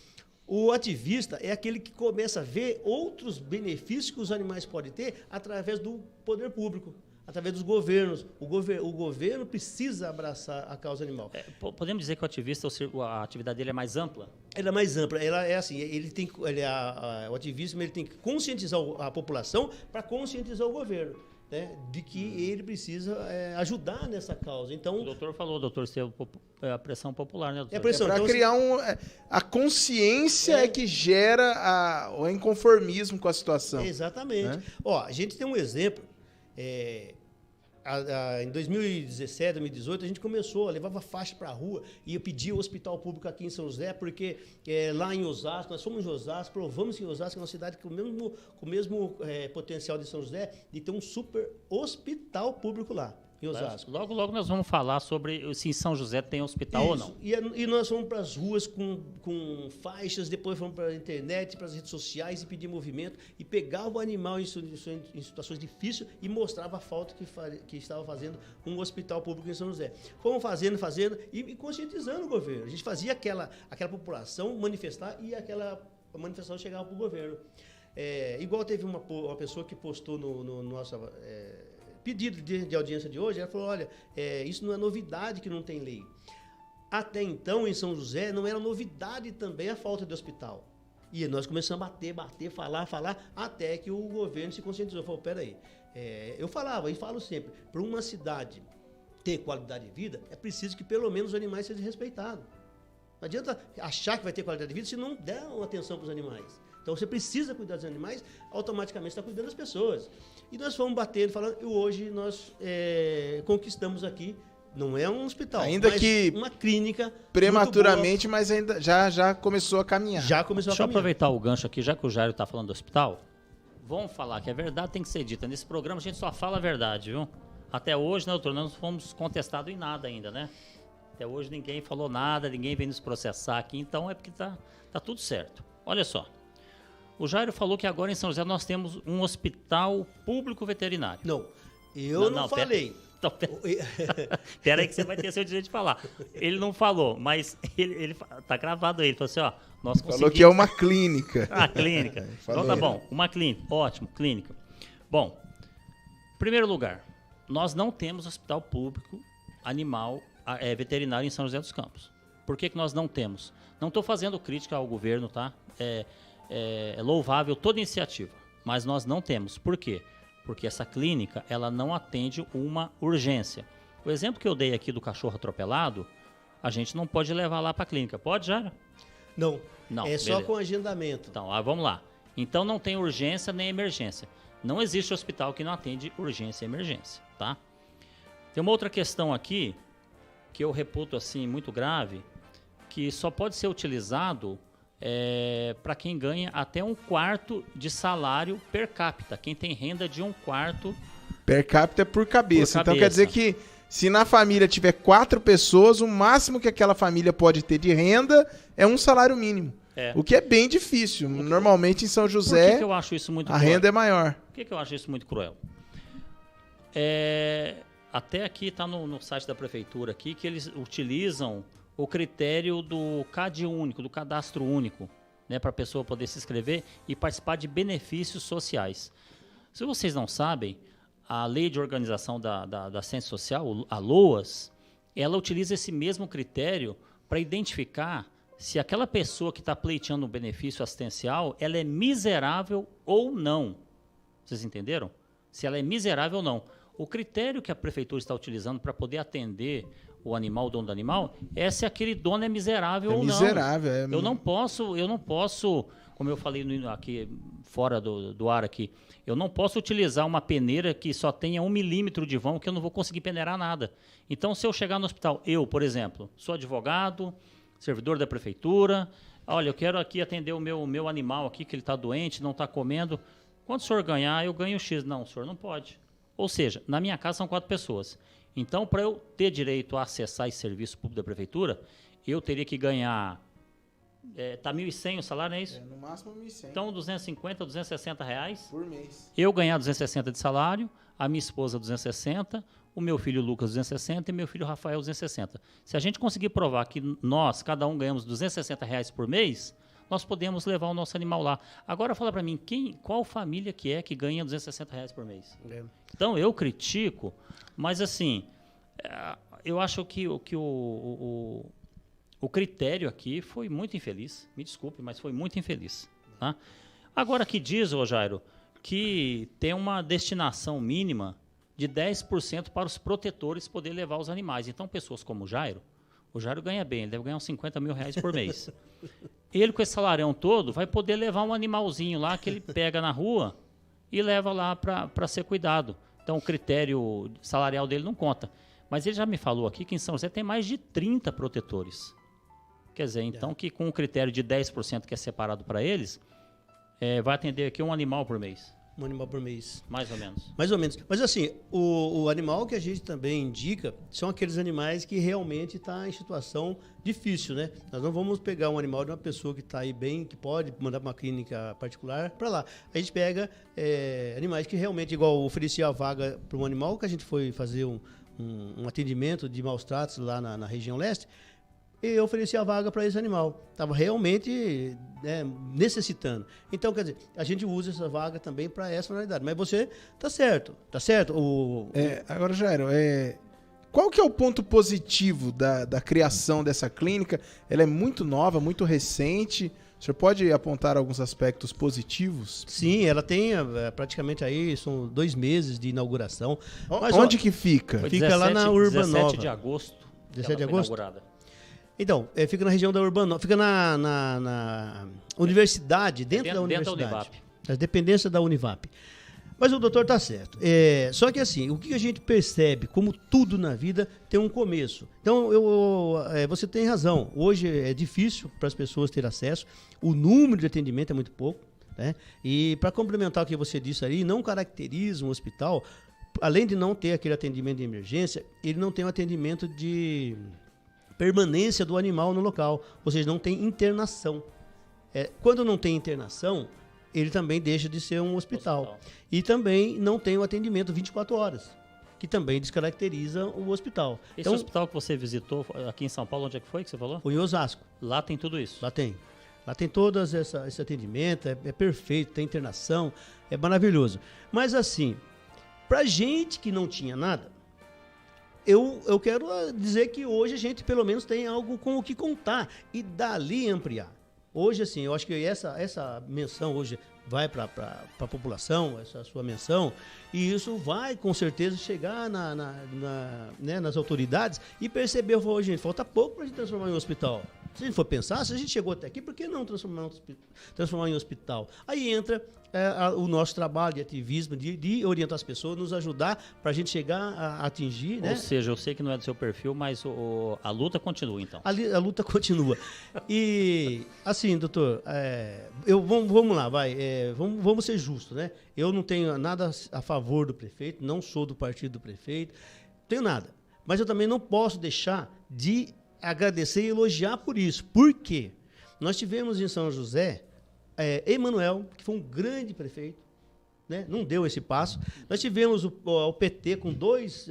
O ativista é aquele que começa a ver outros benefícios que os animais podem ter através do poder público, através dos governos. O governo precisa abraçar a causa animal. Podemos dizer que o ativista, a atividade dele é mais ampla? Ela é mais ampla. Ela é assim, o ativismo ele tem que conscientizar a população para conscientizar o governo. Né, de que ele precisa ajudar nessa causa. Então, o doutor falou, doutor Estevam, a pressão popular, né, doutor? Para criar a consciência que gera o inconformismo com a situação. Exatamente. Né? Ó, a gente tem um exemplo. Em 2017, 2018, a gente começou, levava faixa para a rua e eu pedi o hospital público aqui em São José, porque lá em Osasco, nós somos de Osasco, provamos que Osasco é uma cidade com o mesmo potencial de São José, de ter um super hospital público lá. Em Osasco. Logo, logo nós vamos falar sobre se em São José tem hospital ou não. E nós fomos para as ruas com faixas, depois fomos para a internet, para as redes sociais e pedir movimento e pegava o animal em situações difíceis e mostrava a falta que estava fazendo um hospital público em São José. Fomos fazendo e conscientizando o governo. A gente fazia aquela população manifestar e aquela manifestação chegava para o governo. Igual teve uma pessoa que postou no nosso... pedido de audiência de hoje, ela falou, olha, isso não é novidade que não tem lei. Até então, em São José, não era novidade também a falta de hospital. E nós começamos a bater, falar, até que o governo se conscientizou. Falou, peraí, eu falava e falo sempre, para uma cidade ter qualidade de vida, é preciso que pelo menos os animais sejam respeitados. Não adianta achar que vai ter qualidade de vida se não der uma atenção para os animais. Então, você precisa cuidar dos animais, automaticamente está cuidando das pessoas. E nós fomos batendo, falando, e hoje nós conquistamos aqui, não é um hospital, ainda mas que uma clínica. Prematuramente, mas ainda já começou a caminhar. Deixa eu aproveitar o gancho aqui, já que o Jairo está falando do hospital. Vamos falar que a verdade tem que ser dita. Nesse programa a gente só fala a verdade, viu? Até hoje, né, doutor, nós não fomos contestados em nada ainda, né? Até hoje ninguém falou nada, ninguém veio nos processar aqui, então é porque tá tudo certo. Olha só. O Jairo falou que agora em São José nós temos um hospital público veterinário. Não, eu não falei. Espera aí que você vai ter seu direito de falar. Ele não falou, mas ele tá gravado aí. Ele falou assim, ó, nós conseguimos... Falou que é uma clínica. Clínica. Então tá bom, uma clínica. Ótimo, clínica. Bom, em primeiro lugar, nós não temos hospital público animal veterinário em São José dos Campos. Por que nós não temos? Não estou fazendo crítica ao governo, tá? É louvável toda iniciativa, mas nós não temos. Por quê? Porque essa clínica ela não atende uma urgência. O exemplo que eu dei aqui do cachorro atropelado, a gente não pode levar lá para a clínica. Pode, Jara? Não, beleza. Só com agendamento. Então, vamos lá. Então não tem urgência nem emergência. Não existe hospital que não atende urgência e emergência, tá? Tem uma outra questão aqui, que eu reputo assim muito grave, que só pode ser utilizado para quem ganha até 1/4 de salário per capita. Quem tem renda de 1/4... Per capita é por cabeça. Então quer dizer que se na família tiver 4 pessoas, o máximo que aquela família pode ter de renda é um salário mínimo. O que é bem difícil. Normalmente em São José, por que eu acho isso muito a renda é maior. Por que eu acho isso muito cruel? Até aqui está no site da prefeitura aqui que eles utilizam o critério do CAD único, do cadastro único, né, para a pessoa poder se inscrever e participar de benefícios sociais. Se vocês não sabem, a Lei de Organização da Assistência Social, a LOAS, ela utiliza esse mesmo critério para identificar se aquela pessoa que está pleiteando um benefício assistencial, ela é miserável ou não. Vocês entenderam? Se ela é miserável ou não. O critério que a prefeitura está utilizando para poder atender o animal, o dono do animal, é se aquele dono é miserável ou não. Miserável, Eu não posso, como eu falei aqui fora do ar aqui, eu não posso utilizar uma peneira que só tenha 1 milímetro de vão, que eu não vou conseguir peneirar nada. Então, se eu chegar no hospital, eu, por exemplo, sou advogado, servidor da prefeitura, olha, eu quero aqui atender o meu animal aqui, que ele está doente, não está comendo. Quanto o senhor ganhar, eu ganho X. Não, o senhor não pode. Ou seja, na minha casa são 4 pessoas. Então, para eu ter direito a acessar esse serviço público da prefeitura, eu teria que ganhar... Está 1.100 o salário, não é isso? No máximo 1.100. Então, 250, 260 reais. Por mês. Eu ganhar 260 de salário, a minha esposa 260, o meu filho Lucas 260 e meu filho Rafael 260. Se a gente conseguir provar que nós, cada um, ganhamos 260 reais por mês, nós podemos levar o nosso animal lá. Agora fala para mim, qual família que é que ganha 260 reais por mês? Então, eu critico, mas assim, eu acho que o critério aqui foi muito infeliz. Me desculpe, mas foi muito infeliz. Tá? Agora, que diz, ô Jairo, que tem uma destinação mínima de 10% para os protetores poder levar os animais. Então, pessoas como o Jairo ganha bem, ele deve ganhar uns 50 mil reais por mês. Ele, com esse salarão todo, vai poder levar um animalzinho lá que ele pega na rua e leva lá para ser cuidado. Então, o critério salarial dele não conta. Mas ele já me falou aqui que em São José tem mais de 30 protetores. Quer dizer, então, que com o critério de 10% que é separado para eles, vai atender aqui um animal por mês. Um animal por mês. Mais ou menos. Mais ou menos. Mas assim, o animal que a gente também indica são aqueles animais que realmente estão em situação difícil, né? Nós não vamos pegar um animal de uma pessoa que está aí bem, que pode mandar para uma clínica particular para lá. A gente pega animais que realmente, igual oferecer a vaga para um animal, que a gente foi fazer um atendimento de maus tratos lá na região leste, e eu ofereci a vaga para esse animal. Estava realmente necessitando. Então, quer dizer, a gente usa essa vaga também para essa finalidade. Mas você está certo, tá certo? Agora, Jairo, qual que é o ponto positivo da criação dessa clínica? Ela é muito nova, muito recente. O senhor pode apontar alguns aspectos positivos? Sim, ela tem praticamente aí, são 2 meses de inauguração. Mas, onde que fica? Fica lá na Urbanova. 17 de agosto. 17 de agosto? Inaugurada. Então, fica na região da Urbanova, fica na universidade, dentro da universidade. Da Univap. A dependência da Univap. Mas o doutor está certo. Só que assim, o que a gente percebe, como tudo na vida, tem um começo. Então, você tem razão. Hoje é difícil para as pessoas terem acesso. O número de atendimento é muito pouco. Né? E para complementar o que você disse ali, não caracteriza um hospital, além de não ter aquele atendimento de emergência, ele não tem um atendimento de permanência do animal no local, ou seja, não tem internação. Quando não tem internação, ele também deixa de ser um hospital. E também não tem o atendimento 24 horas, que também descaracteriza o hospital. Esse hospital que você visitou aqui em São Paulo, onde é que foi que você falou? Foi em Osasco. Lá tem tudo isso? Lá tem. Lá tem todo esse atendimento, é perfeito, tem internação, é maravilhoso. Mas assim, pra gente que não tinha nada, eu quero dizer que hoje a gente pelo menos tem algo com o que contar e dali ampliar. Hoje, assim, eu acho que essa menção hoje vai para a população, essa sua menção, e isso vai com certeza chegar nas autoridades e perceber, gente, falta pouco para a gente transformar em um hospital. Se a gente for pensar, se a gente chegou até aqui, por que não transformar em hospital? Aí entra o nosso trabalho de ativismo, de orientar as pessoas, nos ajudar para a gente chegar a atingir. Ou seja, eu sei que não é do seu perfil, mas a luta continua, então. A luta continua. E, assim, doutor, vamos lá, vamos ser justos, né? Eu não tenho nada a favor do prefeito, não sou do partido do prefeito, tenho nada. Mas eu também não posso deixar de agradecer e elogiar por isso. Por quê? Nós tivemos em São José Emanuel, que foi um grande prefeito, né? Não deu esse passo. Nós tivemos o PT com dois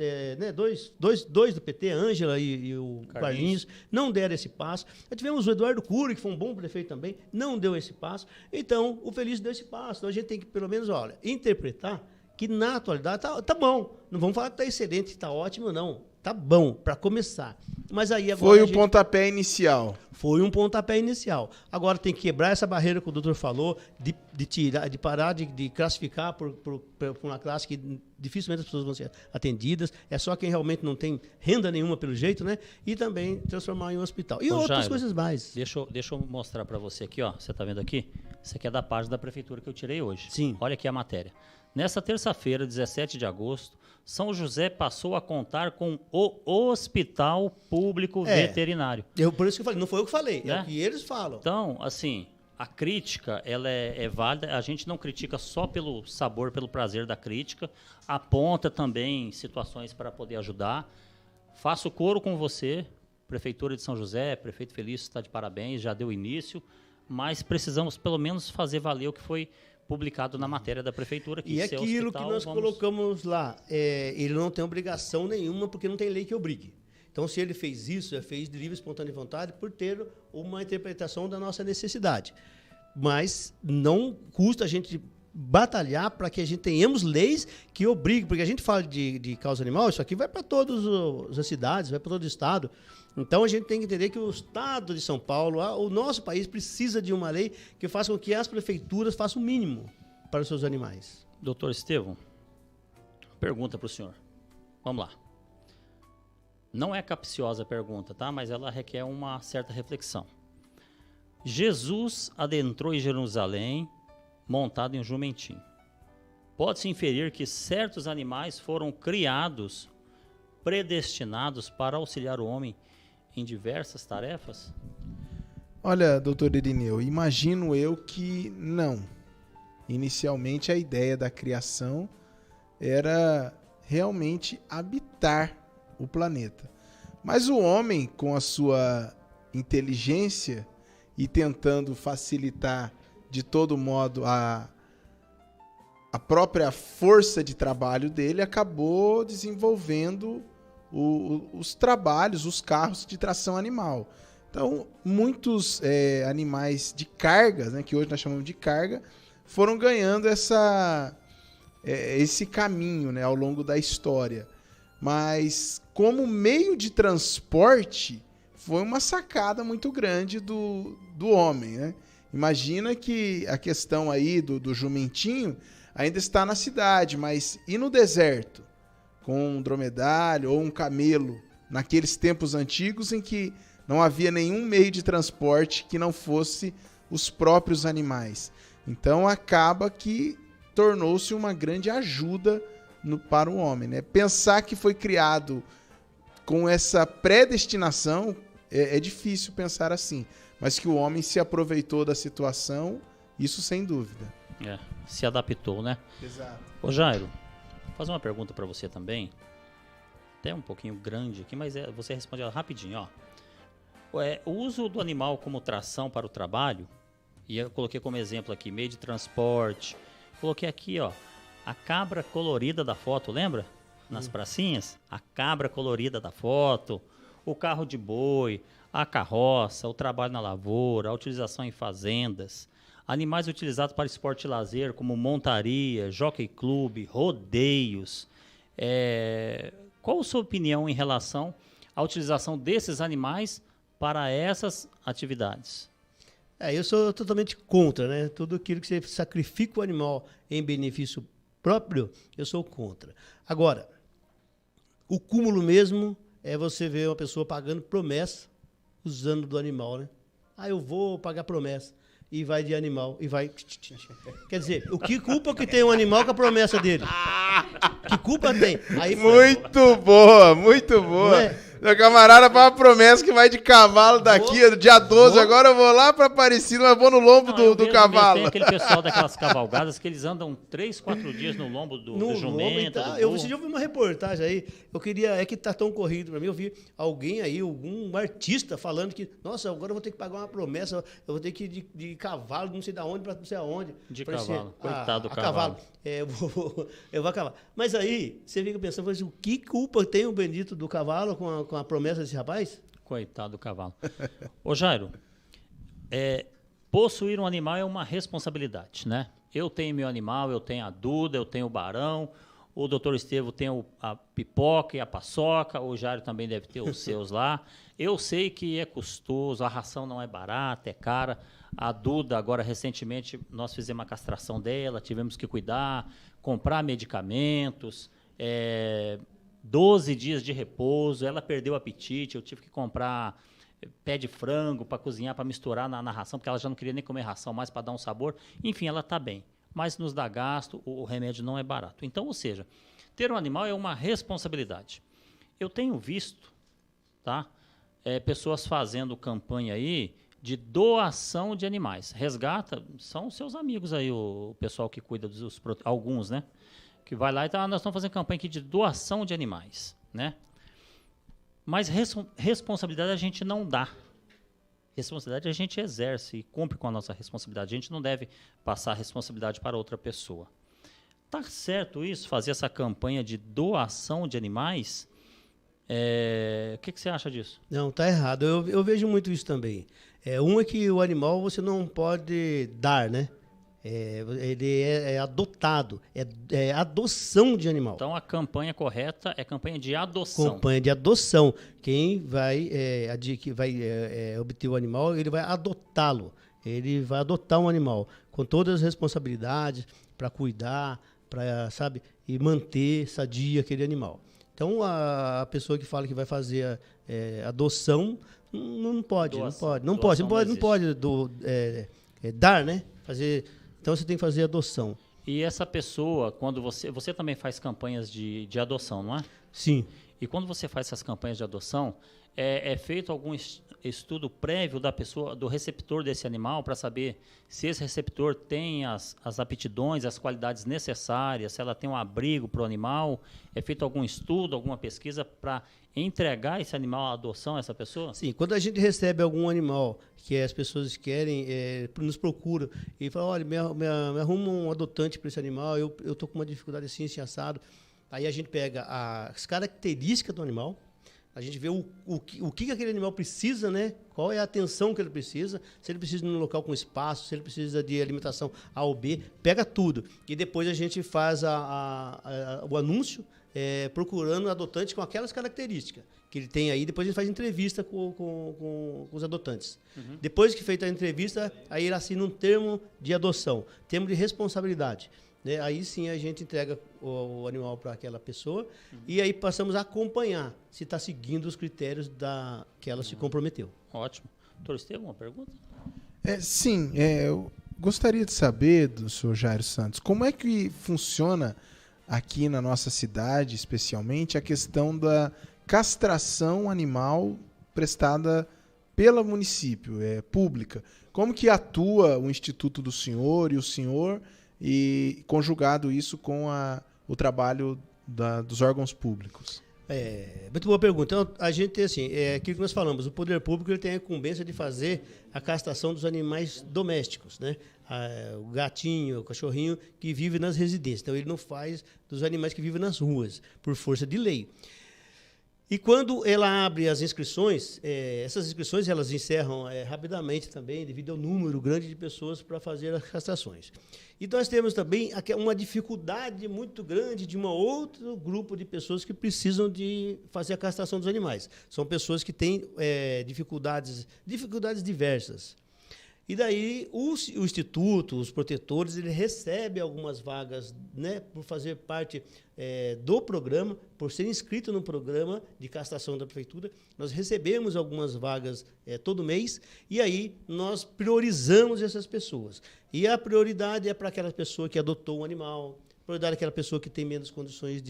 do PT, Ângela e o Carlinhos, não deram esse passo. Nós tivemos o Eduardo Cury, que foi um bom prefeito também, não deu esse passo. Então, o Felício deu esse passo. Então, a gente tem que, pelo menos, interpretar que na atualidade tá bom. Não vamos falar que está excelente, está ótimo, não. tá bom para começar. Mas aí agora Foi o pontapé inicial. Foi um pontapé inicial. Agora tem que quebrar essa barreira que o doutor falou, de parar de classificar por uma classe que dificilmente as pessoas vão ser atendidas. É só quem realmente não tem renda nenhuma pelo jeito, né? E também transformar em um hospital. E outras Jairo, coisas mais. Deixa eu mostrar para você aqui, ó. Você está vendo aqui? Isso aqui é da página da prefeitura que eu tirei hoje. Sim. Olha aqui a matéria. Nessa terça-feira, 17 de agosto, São José passou a contar com o Hospital Público Veterinário. Por isso que eu falei, não foi eu que falei, Né? é o que eles falam. Então, assim, a crítica, ela é válida. A gente não critica só pelo sabor, pelo prazer da crítica. Aponta também situações para poder ajudar. Faço coro com você, Prefeitura de São José, prefeito Felício está de parabéns, já deu início, mas precisamos pelo menos fazer valer o que foi publicado na matéria da prefeitura. E aquilo que nós colocamos lá, ele não tem obrigação nenhuma, porque não tem lei que obrigue. Então, se ele fez isso, fez de livre e espontânea vontade por ter uma interpretação da nossa necessidade. Mas não custa a gente batalhar para que a gente tenhamos leis que obriguem, porque a gente fala de causa animal, isso aqui vai para todas as cidades, vai para todo o estado. Então, a gente tem que entender que o estado de São Paulo, o nosso país, precisa de uma lei que faça com que as prefeituras façam o mínimo para os seus animais. Doutor Estevão, pergunta para o senhor. Vamos lá. Não é capciosa a pergunta, tá? Mas ela requer uma certa reflexão. Jesus adentrou em Jerusalém montado em um jumentinho. Pode-se inferir que certos animais foram criados, predestinados para auxiliar o homem em diversas tarefas? Olha, doutor Irineu, imagino eu que não. Inicialmente a ideia da criação era realmente habitar o planeta. Mas o homem, com a sua inteligência e tentando facilitar de todo modo a própria força de trabalho dele, acabou desenvolvendo os trabalhos, os carros de tração animal. Então, muitos animais de carga, né, que hoje nós chamamos de carga, foram ganhando esse caminho, né, ao longo da história. Mas, como meio de transporte, foi uma sacada muito grande do homem, né? Imagina que a questão aí do jumentinho ainda está na cidade, mas e no deserto? Com um dromedário ou um camelo, naqueles tempos antigos em que não havia nenhum meio de transporte que não fosse os próprios animais. Então acaba que tornou-se uma grande ajuda para o homem, né? Pensar que foi criado com essa predestinação é difícil pensar assim, mas que o homem se aproveitou da situação, isso sem dúvida. Se adaptou, né? Exato. Ô Jairo, vou fazer uma pergunta para você também, até um pouquinho grande aqui, mas você responde ela rapidinho, ó. O uso do animal como tração para o trabalho, e eu coloquei como exemplo aqui, meio de transporte, coloquei aqui, ó, a cabra colorida da foto, lembra? Nas pracinhas, a cabra colorida da foto, o carro de boi, a carroça, o trabalho na lavoura, a utilização em fazendas, animais utilizados para esporte e lazer, como montaria, jockey club, rodeios. Qual a sua opinião em relação à utilização desses animais para essas atividades? Eu sou totalmente contra, né? Tudo aquilo que você sacrifica o animal em benefício próprio, eu sou contra. Agora, o cúmulo mesmo é você ver uma pessoa pagando promessa usando do animal, né? Eu vou pagar promessa. E vai de animal, e vai... Quer dizer, o que culpa que tem um animal com a promessa dele? Que culpa tem? Muito boa, muito boa. Meu camarada faz uma promessa que vai de cavalo daqui, dia 12, agora eu vou lá pra Aparecida, mas vou no lombo do cavalo. Tem aquele pessoal daquelas cavalgadas que eles andam 3, 4 dias no lombo do jumento. Você já ouviu uma reportagem aí, eu queria, que tá tão corrido pra mim, eu vi alguém aí, algum artista falando que, nossa, agora eu vou ter que pagar uma promessa, eu vou ter que ir de cavalo, não sei de onde, pra não sei aonde. De cavalo, coitado do cavalo. Eu vou a cavalo. Mas aí, você fica pensando, o que culpa tem o bendito do cavalo com a promessa desse rapaz? Coitado do cavalo. Ô Jairo, possuir um animal é uma responsabilidade, né? Eu tenho meu animal, eu tenho a Duda, eu tenho o Barão, o doutor Estevam tem a pipoca e a paçoca, o Jário também deve ter os seus lá. Eu sei que é custoso, a ração não é barata, é cara. A Duda, agora recentemente, nós fizemos a castração dela, tivemos que cuidar, comprar medicamentos, 12 dias de repouso, ela perdeu o apetite, eu tive que comprar pé de frango para cozinhar, para misturar na ração, porque ela já não queria nem comer ração mais para dar um sabor. Enfim, ela está bem, mas nos dá gasto, o remédio não é barato. Então, ou seja, ter um animal é uma responsabilidade. Eu tenho visto, tá, pessoas fazendo campanha aí de doação de animais. Resgata, são os seus amigos aí, o pessoal que cuida alguns, né? Que vai lá e nós estamos fazendo campanha aqui de doação de animais, né? Mas responsabilidade a gente não dá. Responsabilidade a gente exerce e cumpre com a nossa responsabilidade. A gente não deve passar a responsabilidade para outra pessoa. Tá certo isso? Fazer essa campanha de doação de animais? O que você acha disso? Não, tá errado. Eu vejo muito isso também. Um é que o animal você não pode dar, né? Ele é adotado, é adoção de animal. Então a campanha correta é campanha de adoção. Campanha de adoção. Quem vai, obter o animal, ele vai adotá-lo. Ele vai adotar um animal com todas as responsabilidades para cuidar, para, sabe, e manter sadio aquele animal. Então a pessoa que fala que vai fazer adoção não pode dar, né? Então você tem que fazer adoção. E essa pessoa, quando você também faz campanhas de adoção, não é? Sim. E quando você faz essas campanhas de adoção, é feito algum estudo prévio da pessoa, do receptor desse animal, para saber se esse receptor tem as aptidões, as qualidades necessárias, se ela tem um abrigo para o animal? É feito algum estudo, alguma pesquisa para entregar esse animal à adoção a essa pessoa? Sim, quando a gente recebe algum animal que as pessoas querem, nos procuram e falam, olha, me arruma um adotante para esse animal, eu estou com uma dificuldade assim, assim, assado. Aí a gente pega as características do animal, a gente vê o que aquele animal precisa, né? Qual é a atenção que ele precisa, se ele precisa de um local com espaço, se ele precisa de alimentação A ou B, pega tudo. E depois a gente faz o anúncio procurando adotante com aquelas características que ele tem aí. Depois a gente faz entrevista com os adotantes. Uhum. Depois que feita a entrevista, aí ele assina um termo de adoção, termo de responsabilidade. Né? Aí sim a gente entrega o animal para aquela pessoa e aí passamos a acompanhar se está seguindo os critérios que ela se comprometeu. Ótimo. Doutor Estevam, uma pergunta? Sim, eu gostaria de saber do senhor Jairo Santos, como é que funciona aqui na nossa cidade, especialmente, a questão da castração animal prestada pelo município, pública. Como que atua o Instituto do Senhor e o senhor, e conjugado isso com o trabalho dos órgãos públicos? Muito boa pergunta. Então, a gente tem assim, aquilo que nós falamos, o poder público ele tem a incumbência de fazer a castração dos animais domésticos, né? O gatinho, o cachorrinho que vive nas residências. Então, ele não faz dos animais que vivem nas ruas, por força de lei. E quando ela abre as inscrições, essas inscrições elas encerram rapidamente também, devido ao número grande de pessoas para fazer as castrações. E nós temos também uma dificuldade muito grande de um outro grupo de pessoas que precisam de fazer a castração dos animais. São pessoas que têm dificuldades diversas. E daí o Instituto, os protetores, ele recebe algumas vagas, né, por fazer parte do programa, por ser inscrito no programa de castração da prefeitura. Nós recebemos algumas vagas todo mês e aí nós priorizamos essas pessoas. E a prioridade é para aquela pessoa que adotou um animal, prioridade é aquela pessoa que tem menos condições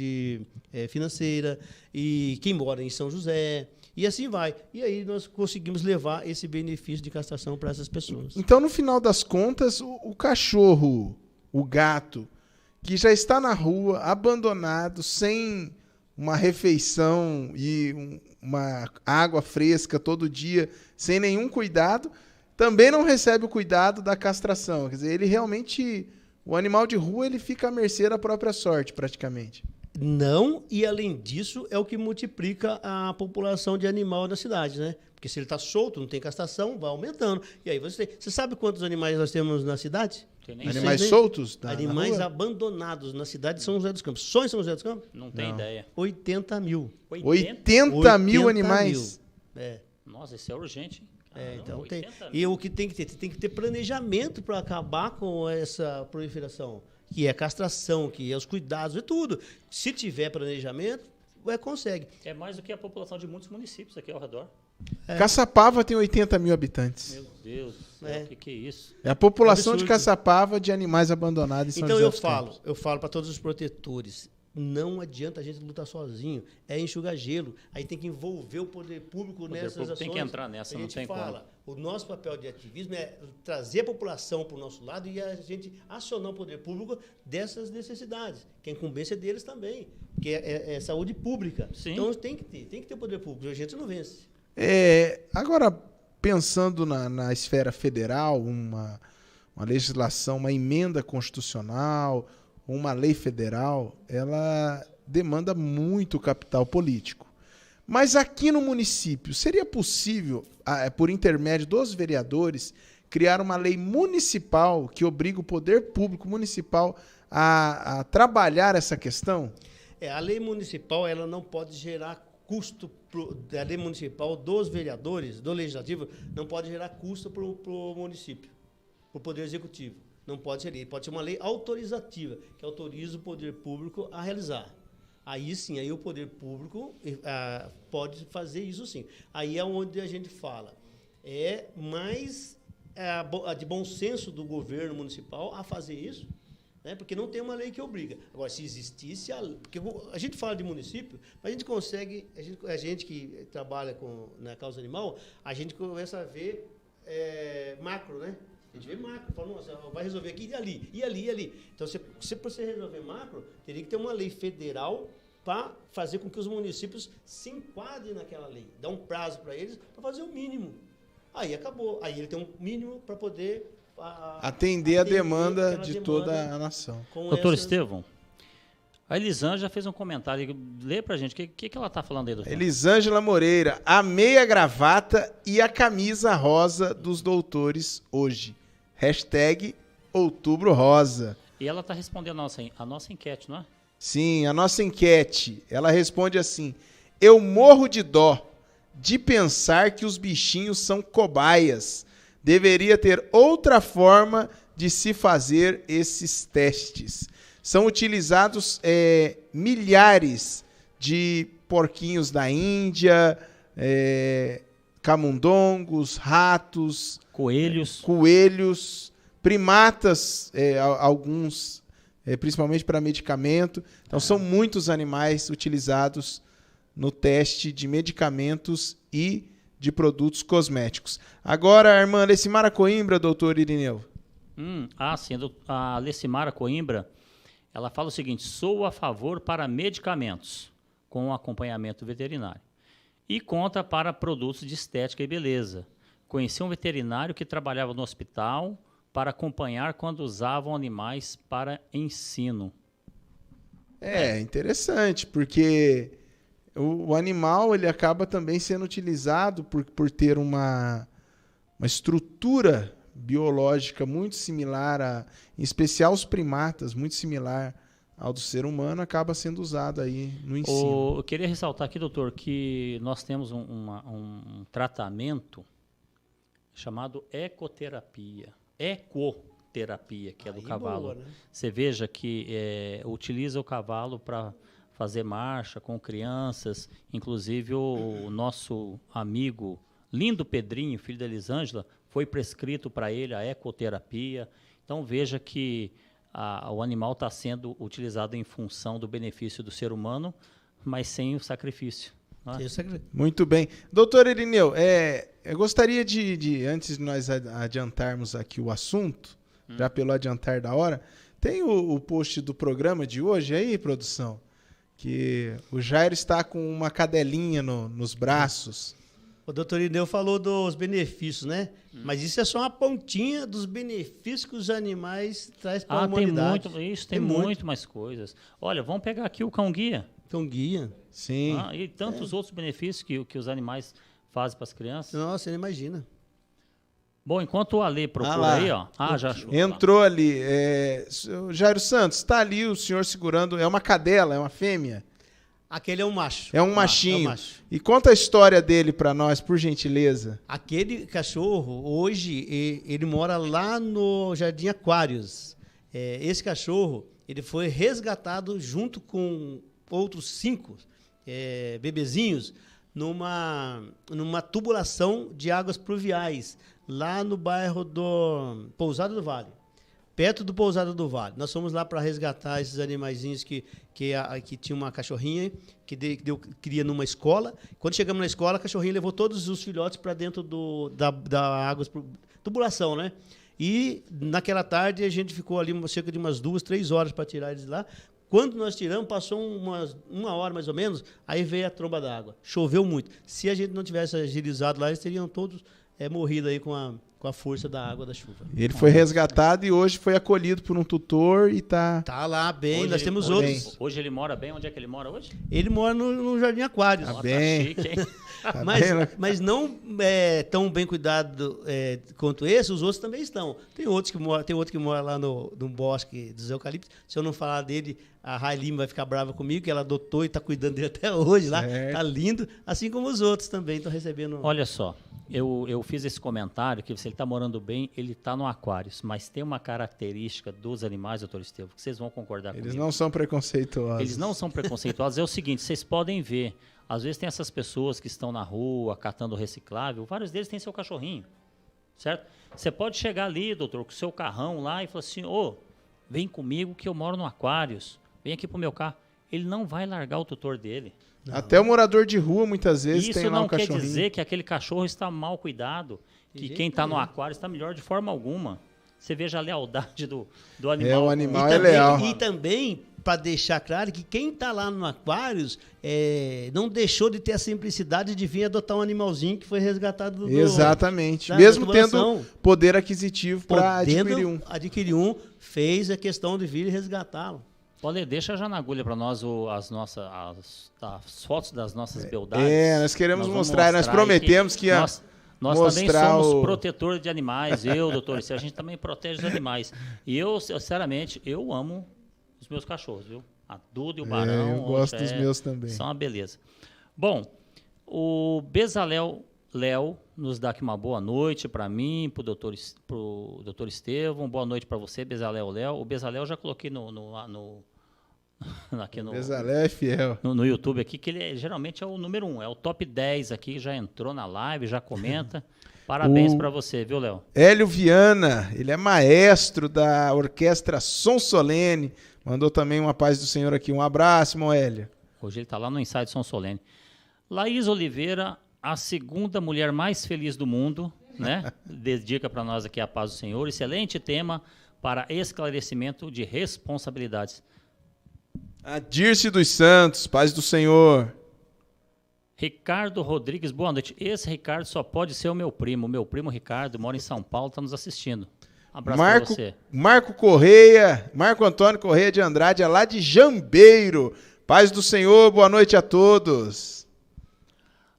financeira e quem mora em São José. E assim vai. E aí nós conseguimos levar esse benefício de castração para essas pessoas. Então, no final das contas, o cachorro, o gato, que já está na rua, abandonado, sem uma refeição e uma água fresca todo dia, sem nenhum cuidado, também não recebe o cuidado da castração. Quer dizer, ele realmente, o animal de rua, ele fica à mercê da própria sorte, praticamente. Não, e além disso, é o que multiplica a população de animal na cidade, né? Porque se ele está solto, não tem castração, vai aumentando. E aí você sabe quantos animais nós temos na cidade? Tem nem Animais Isso aí, soltos? Animais na rua? abandonados na cidade de São José dos Campos. Só em São José dos Campos? Não tem Não. ideia. 80 mil. 80 mil animais? É. Nossa, isso é urgente, hein? Caramba, Então tem. 80 E o que tem que ter? Tem que ter planejamento para acabar com essa proliferação, que é castração, que é os cuidados, é tudo. Se tiver planejamento, consegue. É mais do que a população de muitos municípios aqui ao redor. Caçapava tem 80 mil habitantes. Meu Deus do céu, É. o que é isso? É a população Absurdo. de Caçapava de animais abandonados em São Então José dos Campos. eu falo para todos os protetores, não adianta a gente lutar sozinho, é enxugar gelo. Aí tem que envolver o poder público nessas público ações. tem que entrar nessa, a não gente tem fala, o nosso papel de ativismo é trazer a população para o nosso lado e a gente acionar o poder público dessas necessidades, que é incumbência deles também, que é saúde pública. Sim. Então tem que ter o poder público, a gente não vence. Agora, pensando na esfera federal, uma legislação, uma emenda constitucional, uma lei federal, ela demanda muito capital político. Mas aqui no município, seria possível, por intermédio dos vereadores, criar uma lei municipal que obriga o poder público municipal a trabalhar essa questão? A lei municipal ela não pode gerar custo, a lei municipal dos vereadores, do legislativo, não pode gerar custo para o município, para o Poder Executivo. Não pode ser lei, pode ser uma lei autorizativa, que autoriza o poder público a realizar. Aí sim, aí o poder público pode fazer isso sim. Aí é onde a gente fala. É mais de bom senso do governo municipal a fazer isso, né? Porque não tem uma lei que obriga. Agora, se existisse porque a gente fala de município, mas a gente consegue, a gente que trabalha na causa animal, a gente começa a ver macro, né? A gente vê macro, fala, nossa, vai resolver aqui e ali, e ali, e ali. Então, se você resolver macro, teria que ter uma lei federal para fazer com que os municípios se enquadrem naquela lei. Dá um prazo para eles para fazer o mínimo. Aí acabou. Aí ele tem um mínimo para poder atender a demanda de toda a nação. Doutor Estevão, a Elisângela fez um comentário. Lê pra gente. O que ela tá falando aí, doutor? Elisângela Moreira, amei a gravata e a camisa rosa dos doutores hoje. #Outubro Rosa. E ela tá respondendo a nossa enquete, não é? Sim, a nossa enquete. Ela responde assim: eu morro de dó de pensar que os bichinhos são cobaias. Deveria ter outra forma de se fazer esses testes. São utilizados milhares de porquinhos da Índia, camundongos, ratos, coelhos, primatas, alguns, principalmente para medicamento. Então, são muitos animais utilizados no teste de medicamentos e de produtos cosméticos. Agora, a irmã Lecimara Coimbra, doutor Irineu. Sim. A Lecimara Coimbra, ela fala o seguinte: sou a favor para medicamentos com acompanhamento veterinário e conta para produtos de estética e beleza. Conheci um veterinário que trabalhava no hospital para acompanhar quando usavam animais para ensino. Interessante, porque o animal ele acaba também sendo utilizado por ter uma estrutura biológica muito similar, em especial os primatas, muito similar ao do ser humano, acaba sendo usado aí no ensino. Eu queria ressaltar aqui, doutor, que nós temos um tratamento chamado ecoterapia. Ecoterapia, que é do cavalo. Boa, né? Você veja que utiliza o cavalo para fazer marcha com crianças, inclusive o nosso amigo lindo Pedrinho, filho da Elisângela, foi prescrito para ele a ecoterapia. Então veja que o animal está sendo utilizado em função do benefício do ser humano, mas sem o sacrifício. Né? Muito bem. Doutor Irineu, eu gostaria antes de nós adiantarmos aqui o assunto, já pelo adiantar da hora, tem o post do programa de hoje aí, produção? Que o Jairo está com uma cadelinha nos braços. O doutor Irineu falou dos benefícios, né? Mas isso é só uma pontinha dos benefícios que os animais trazem para a humanidade. Tem muito mais coisas. Olha, vamos pegar aqui o cão-guia. Cão-guia. Sim. E tantos outros benefícios que os animais fazem para as crianças. Nossa, você não imagina. Bom, enquanto o Ale procura lá. aí, ó. Já achou. Entrou ali. Jairo Santos, está ali o senhor segurando. É uma cadela, é uma fêmea? Aquele é um macho. É um machinho. É um macho. E conta a história dele para nós, por gentileza. Aquele cachorro, hoje, ele mora lá no Jardim Aquários. Esse cachorro, ele foi resgatado junto com outros 5 bebezinhos numa tubulação de águas pluviais, lá no bairro do Pousada do Vale, perto do Pousada do Vale. Nós fomos lá para resgatar esses animaizinhos que tinha uma cachorrinha que deu cria numa escola. Quando chegamos na escola, a cachorrinha levou todos os filhotes para dentro da água, tubulação, né? E naquela tarde a gente ficou ali cerca de umas 2, 3 horas para tirar eles lá. Quando nós tiramos, passou uma hora mais ou menos, aí veio a tromba d'água. Choveu muito. Se a gente não tivesse agilizado lá, eles teriam todos morrido aí com a força da água da chuva. Ele foi resgatado e hoje foi acolhido por um tutor e tá lá bem, hoje nós temos outros. Hoje ele mora bem? Onde é que ele mora hoje? Ele mora no Jardim Aquários. Tá bem. Tá chique, hein? Mas não tão bem cuidado quanto esse, os outros também estão. Tem outro que mora lá no bosque dos eucaliptos. Se eu não falar dele, a Railima vai ficar brava comigo, que ela adotou e está cuidando dele até hoje lá. Tá lindo, assim como os outros também estão recebendo. Olha só, eu fiz esse comentário que se ele está morando bem, ele está no Aquários, mas tem uma característica dos animais, doutor Estevam, que vocês vão concordar comigo. Eles não são preconceituosos. Eles não são preconceituosos. É o seguinte, vocês podem ver, às vezes tem essas pessoas que estão na rua catando reciclável, vários deles têm seu cachorrinho, certo? Você pode chegar ali, doutor, com o seu carrão lá e falar assim, vem comigo que eu moro no Aquários, vem aqui pro meu carro. Ele não vai largar o tutor dele. Não. Até o morador de rua, muitas vezes, tem lá um cachorrinho. Isso não quer dizer que aquele cachorro está mal cuidado, que quem está no aquário está melhor de forma alguma. Você veja a lealdade do animal. O animal é leal. E também, para deixar claro, que quem está lá no Aquários não deixou de ter a simplicidade de vir adotar um animalzinho que foi resgatado Exatamente. Mesmo tendo poder aquisitivo para adquirir um, fez a questão de vir resgatá-lo. Olha, deixa já na agulha para nós as fotos das nossas beldades. Nós queremos mostrar. Nós prometemos que nós também somos protetores de animais. Doutor, a gente também protege os animais. E eu, sinceramente, eu amo os meus cachorros, viu? A Duda e o Barão. Eu gosto dos meus também. São uma beleza. Bom, o Bezalel Léo nos dá aqui uma boa noite para mim, para o doutor Estevam. Boa noite para você, Bezalel Léo. O Bezalel eu já coloquei aqui no Bezalel é fiel. No YouTube aqui, que ele geralmente é o número 1, é o top 10 aqui, já entrou na live, já comenta. Parabéns para você, viu, Léo? Hélio Viana, ele é maestro da orquestra Som Solene. Mandou também uma paz do Senhor aqui. Um abraço, irmão Hélio. Hoje ele está lá no Inside Som Solene. Laís Oliveira, a segunda mulher mais feliz do mundo, né? Dedica para nós aqui a paz do Senhor. Excelente tema para esclarecimento de responsabilidades. A Dirce dos Santos, paz do Senhor. Ricardo Rodrigues, boa noite. Esse Ricardo só pode ser o meu primo. O meu primo Ricardo mora em São Paulo, está nos assistindo. Um abraço para você. Marco Antônio Correia de Andrade, é lá de Jambeiro. Paz do Senhor, boa noite a todos.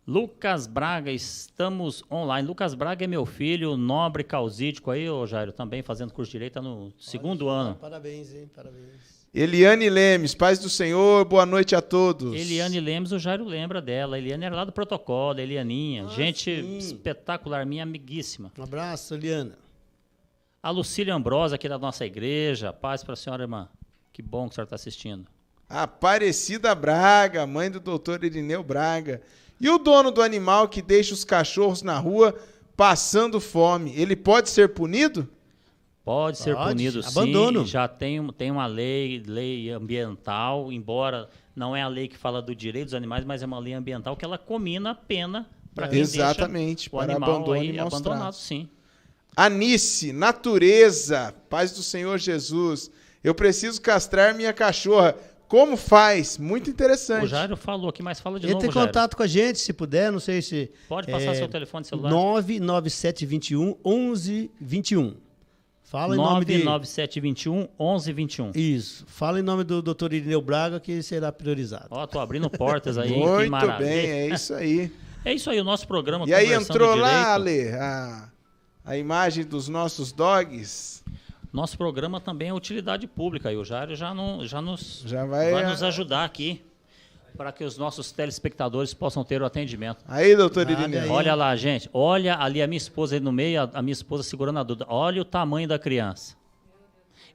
Lucas Braga, estamos online. Lucas Braga é meu filho, nobre causídico aí, ô Jairo, também fazendo curso de Direito, está no segundo ano. Parabéns, hein? Parabéns. Eliane Lemes, paz do Senhor, boa noite a todos. Eliane Lemes, o Jairo lembra dela. Eliane era lá do protocolo, Elianinha. Gente espetacular, minha amiguíssima. Um abraço, Eliana. A Lucília Ambrosa, aqui da nossa igreja. Paz para a senhora, irmã. Que bom que a senhora está assistindo. Aparecida Braga, mãe do doutor Irineu Braga. E o dono do animal que deixa os cachorros na rua passando fome, ele pode ser punido? Pode ser punido, sim. Abandono. Já tem uma lei ambiental, embora não é a lei que fala do direito dos animais, mas é uma lei ambiental que ela comina a pena para quem deixa o animal aí abandonado, sim. Anice, natureza, paz do Senhor Jesus. Eu preciso castrar minha cachorra. Como faz? Muito interessante. O Jairo falou aqui, mas fala de novo, Jairo. Entre em contato com a gente, se puder, não sei se... Pode passar seu telefone celular. 99721-1121. Fala em nome de... 99721-1121. Isso. Fala em nome do Dr. Irineu Braga, que será priorizado. Ó, tô abrindo portas aí. Muito que maravilha. bem, é isso aí. É isso aí, o nosso programa. E aí entrou lá, Ale, a imagem dos nossos dogs. Nosso programa também é utilidade pública e o Jairo já vai vai nos ajudar aqui para que os nossos telespectadores possam ter o atendimento. Aí, doutor Nada Irineu. aí. Olha lá, gente. Olha ali a minha esposa aí no meio, a minha esposa segurando a Duda. Olha o tamanho da criança.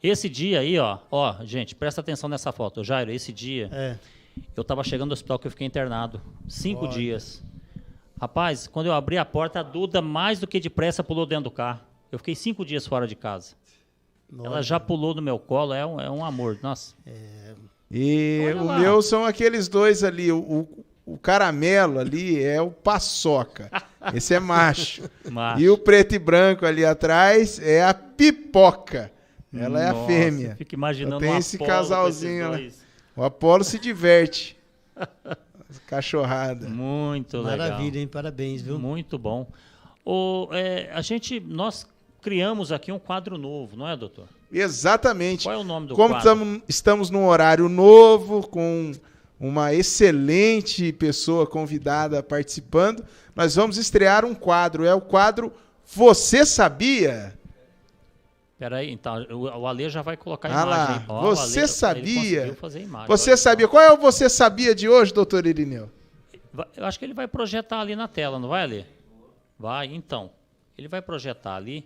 Esse dia aí, ó, gente, presta atenção nessa foto. Jairo, esse dia, eu estava chegando no hospital que eu fiquei internado. 5 dias. Rapaz, quando eu abri a porta, a Duda, mais do que depressa, pulou dentro do carro. Eu fiquei 5 dias fora de casa. Nossa. Ela já pulou no meu colo, é um amor. Nossa. E Olha o lá. meu são aqueles dois ali. O caramelo ali é o paçoca. Esse é macho. Macho. E o preto e branco ali atrás é a pipoca. Ela é a Nossa, fêmea. Fico imaginando Tem um esse Apolo com casalzinho lá. esses dois. O Apolo se diverte. Cachorrada. Muito legal. Maravilha, hein? Parabéns, viu? Muito bom. Nós criamos aqui um quadro novo, não é, doutor? Exatamente. Qual é o nome do Como quadro? estamos num horário novo, com uma excelente pessoa convidada participando, nós vamos estrear um quadro. É o quadro Você Sabia? Peraí, então, o Ale já vai colocar a Ah lá, imagem. Ó, o você Ale, sabia? Ele conseguiu fazer a imagem. Você Olha sabia? só. Qual é o Você Sabia de hoje, doutor Irineu? Eu acho que ele vai projetar ali na tela, não vai, Ale? Vai, então. Ele vai projetar ali.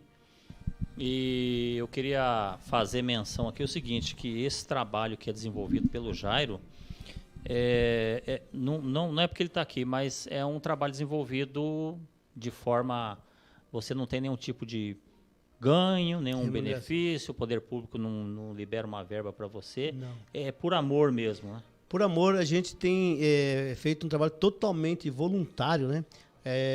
E eu queria fazer menção aqui o seguinte, que esse trabalho que é desenvolvido pelo Jairo, não é porque ele está aqui, mas é um trabalho desenvolvido de forma... Você não tem nenhum tipo de ganho, nenhum Remuneração. benefício, o poder público não libera uma verba para você. Não. É por amor mesmo, né? Por amor, a gente tem feito um trabalho totalmente voluntário, né?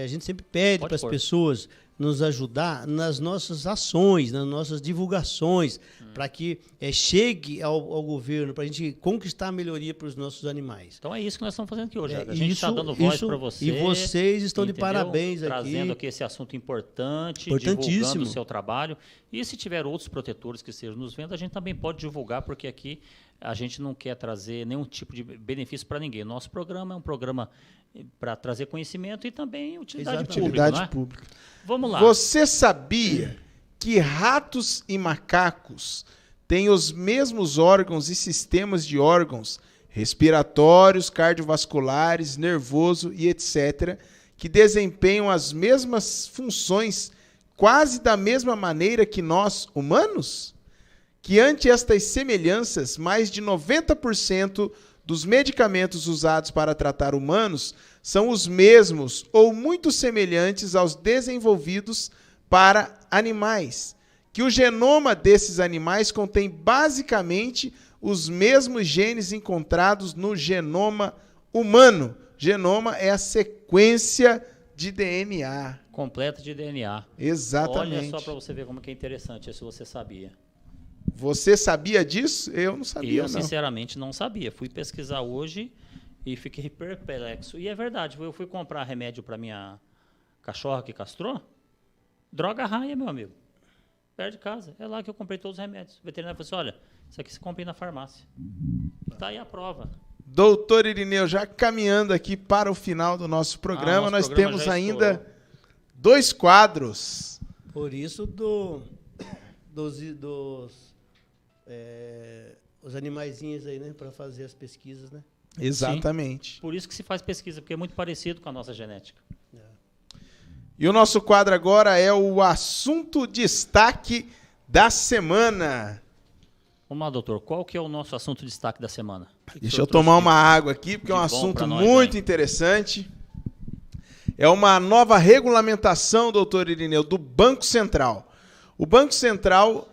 A gente sempre pede Pode para as pôr. pessoas nos ajudar nas nossas ações, nas nossas divulgações, para que chegue ao governo, para a gente conquistar a melhoria para os nossos animais. Então é isso que nós estamos fazendo aqui hoje. A gente está dando voz para você. E vocês estão de entendeu? parabéns Trazendo aqui. aqui esse assunto importante, Importantíssimo. divulgando o seu trabalho. E se tiver outros protetores que estejam nos vendo, a gente também pode divulgar, porque aqui a gente não quer trazer nenhum tipo de benefício para ninguém. Nosso programa é um programa para trazer conhecimento e também utilidade Exatamente. pública. Utilidade Não é? pública. Vamos lá. Você sabia que ratos e macacos têm os mesmos órgãos e sistemas de órgãos respiratórios, cardiovasculares, nervoso e etc., que desempenham as mesmas funções quase da mesma maneira que nós, humanos? Que ante estas semelhanças, mais de 90% dos medicamentos usados para tratar humanos são os mesmos ou muito semelhantes aos desenvolvidos para animais, que o genoma desses animais contém basicamente os mesmos genes encontrados no genoma humano. Genoma é a sequência de DNA. Completa de DNA. Exatamente. Olha só para você ver como que é interessante isso, você sabia. Você sabia disso? Eu não sabia, Eu, não. sinceramente, não sabia. Fui pesquisar hoje e fiquei perplexo. E é verdade, eu fui comprar remédio para minha cachorra que castrou. Droga raia, meu amigo. Perto de casa. É lá que eu comprei todos os remédios. O veterinário falou assim, olha, isso aqui se compra aí na farmácia. E tá aí a prova. Doutor Irineu, já caminhando aqui para o final do nosso programa, nosso nós programa temos já ainda estourou. 2 quadros. Por isso, os animaizinhos aí, né? Para fazer as pesquisas, né? Exatamente. Por isso que se faz pesquisa, porque é muito parecido com a nossa genética. E o nosso quadro agora é o assunto destaque da semana. Vamos lá, doutor, qual que é o nosso assunto de destaque da semana? O que o Deixa senhor eu tomar trouxe uma água aqui, porque é um de bom assunto pra nós, muito hein? interessante. É uma nova regulamentação, doutor Irineu, do Banco Central. O Banco Central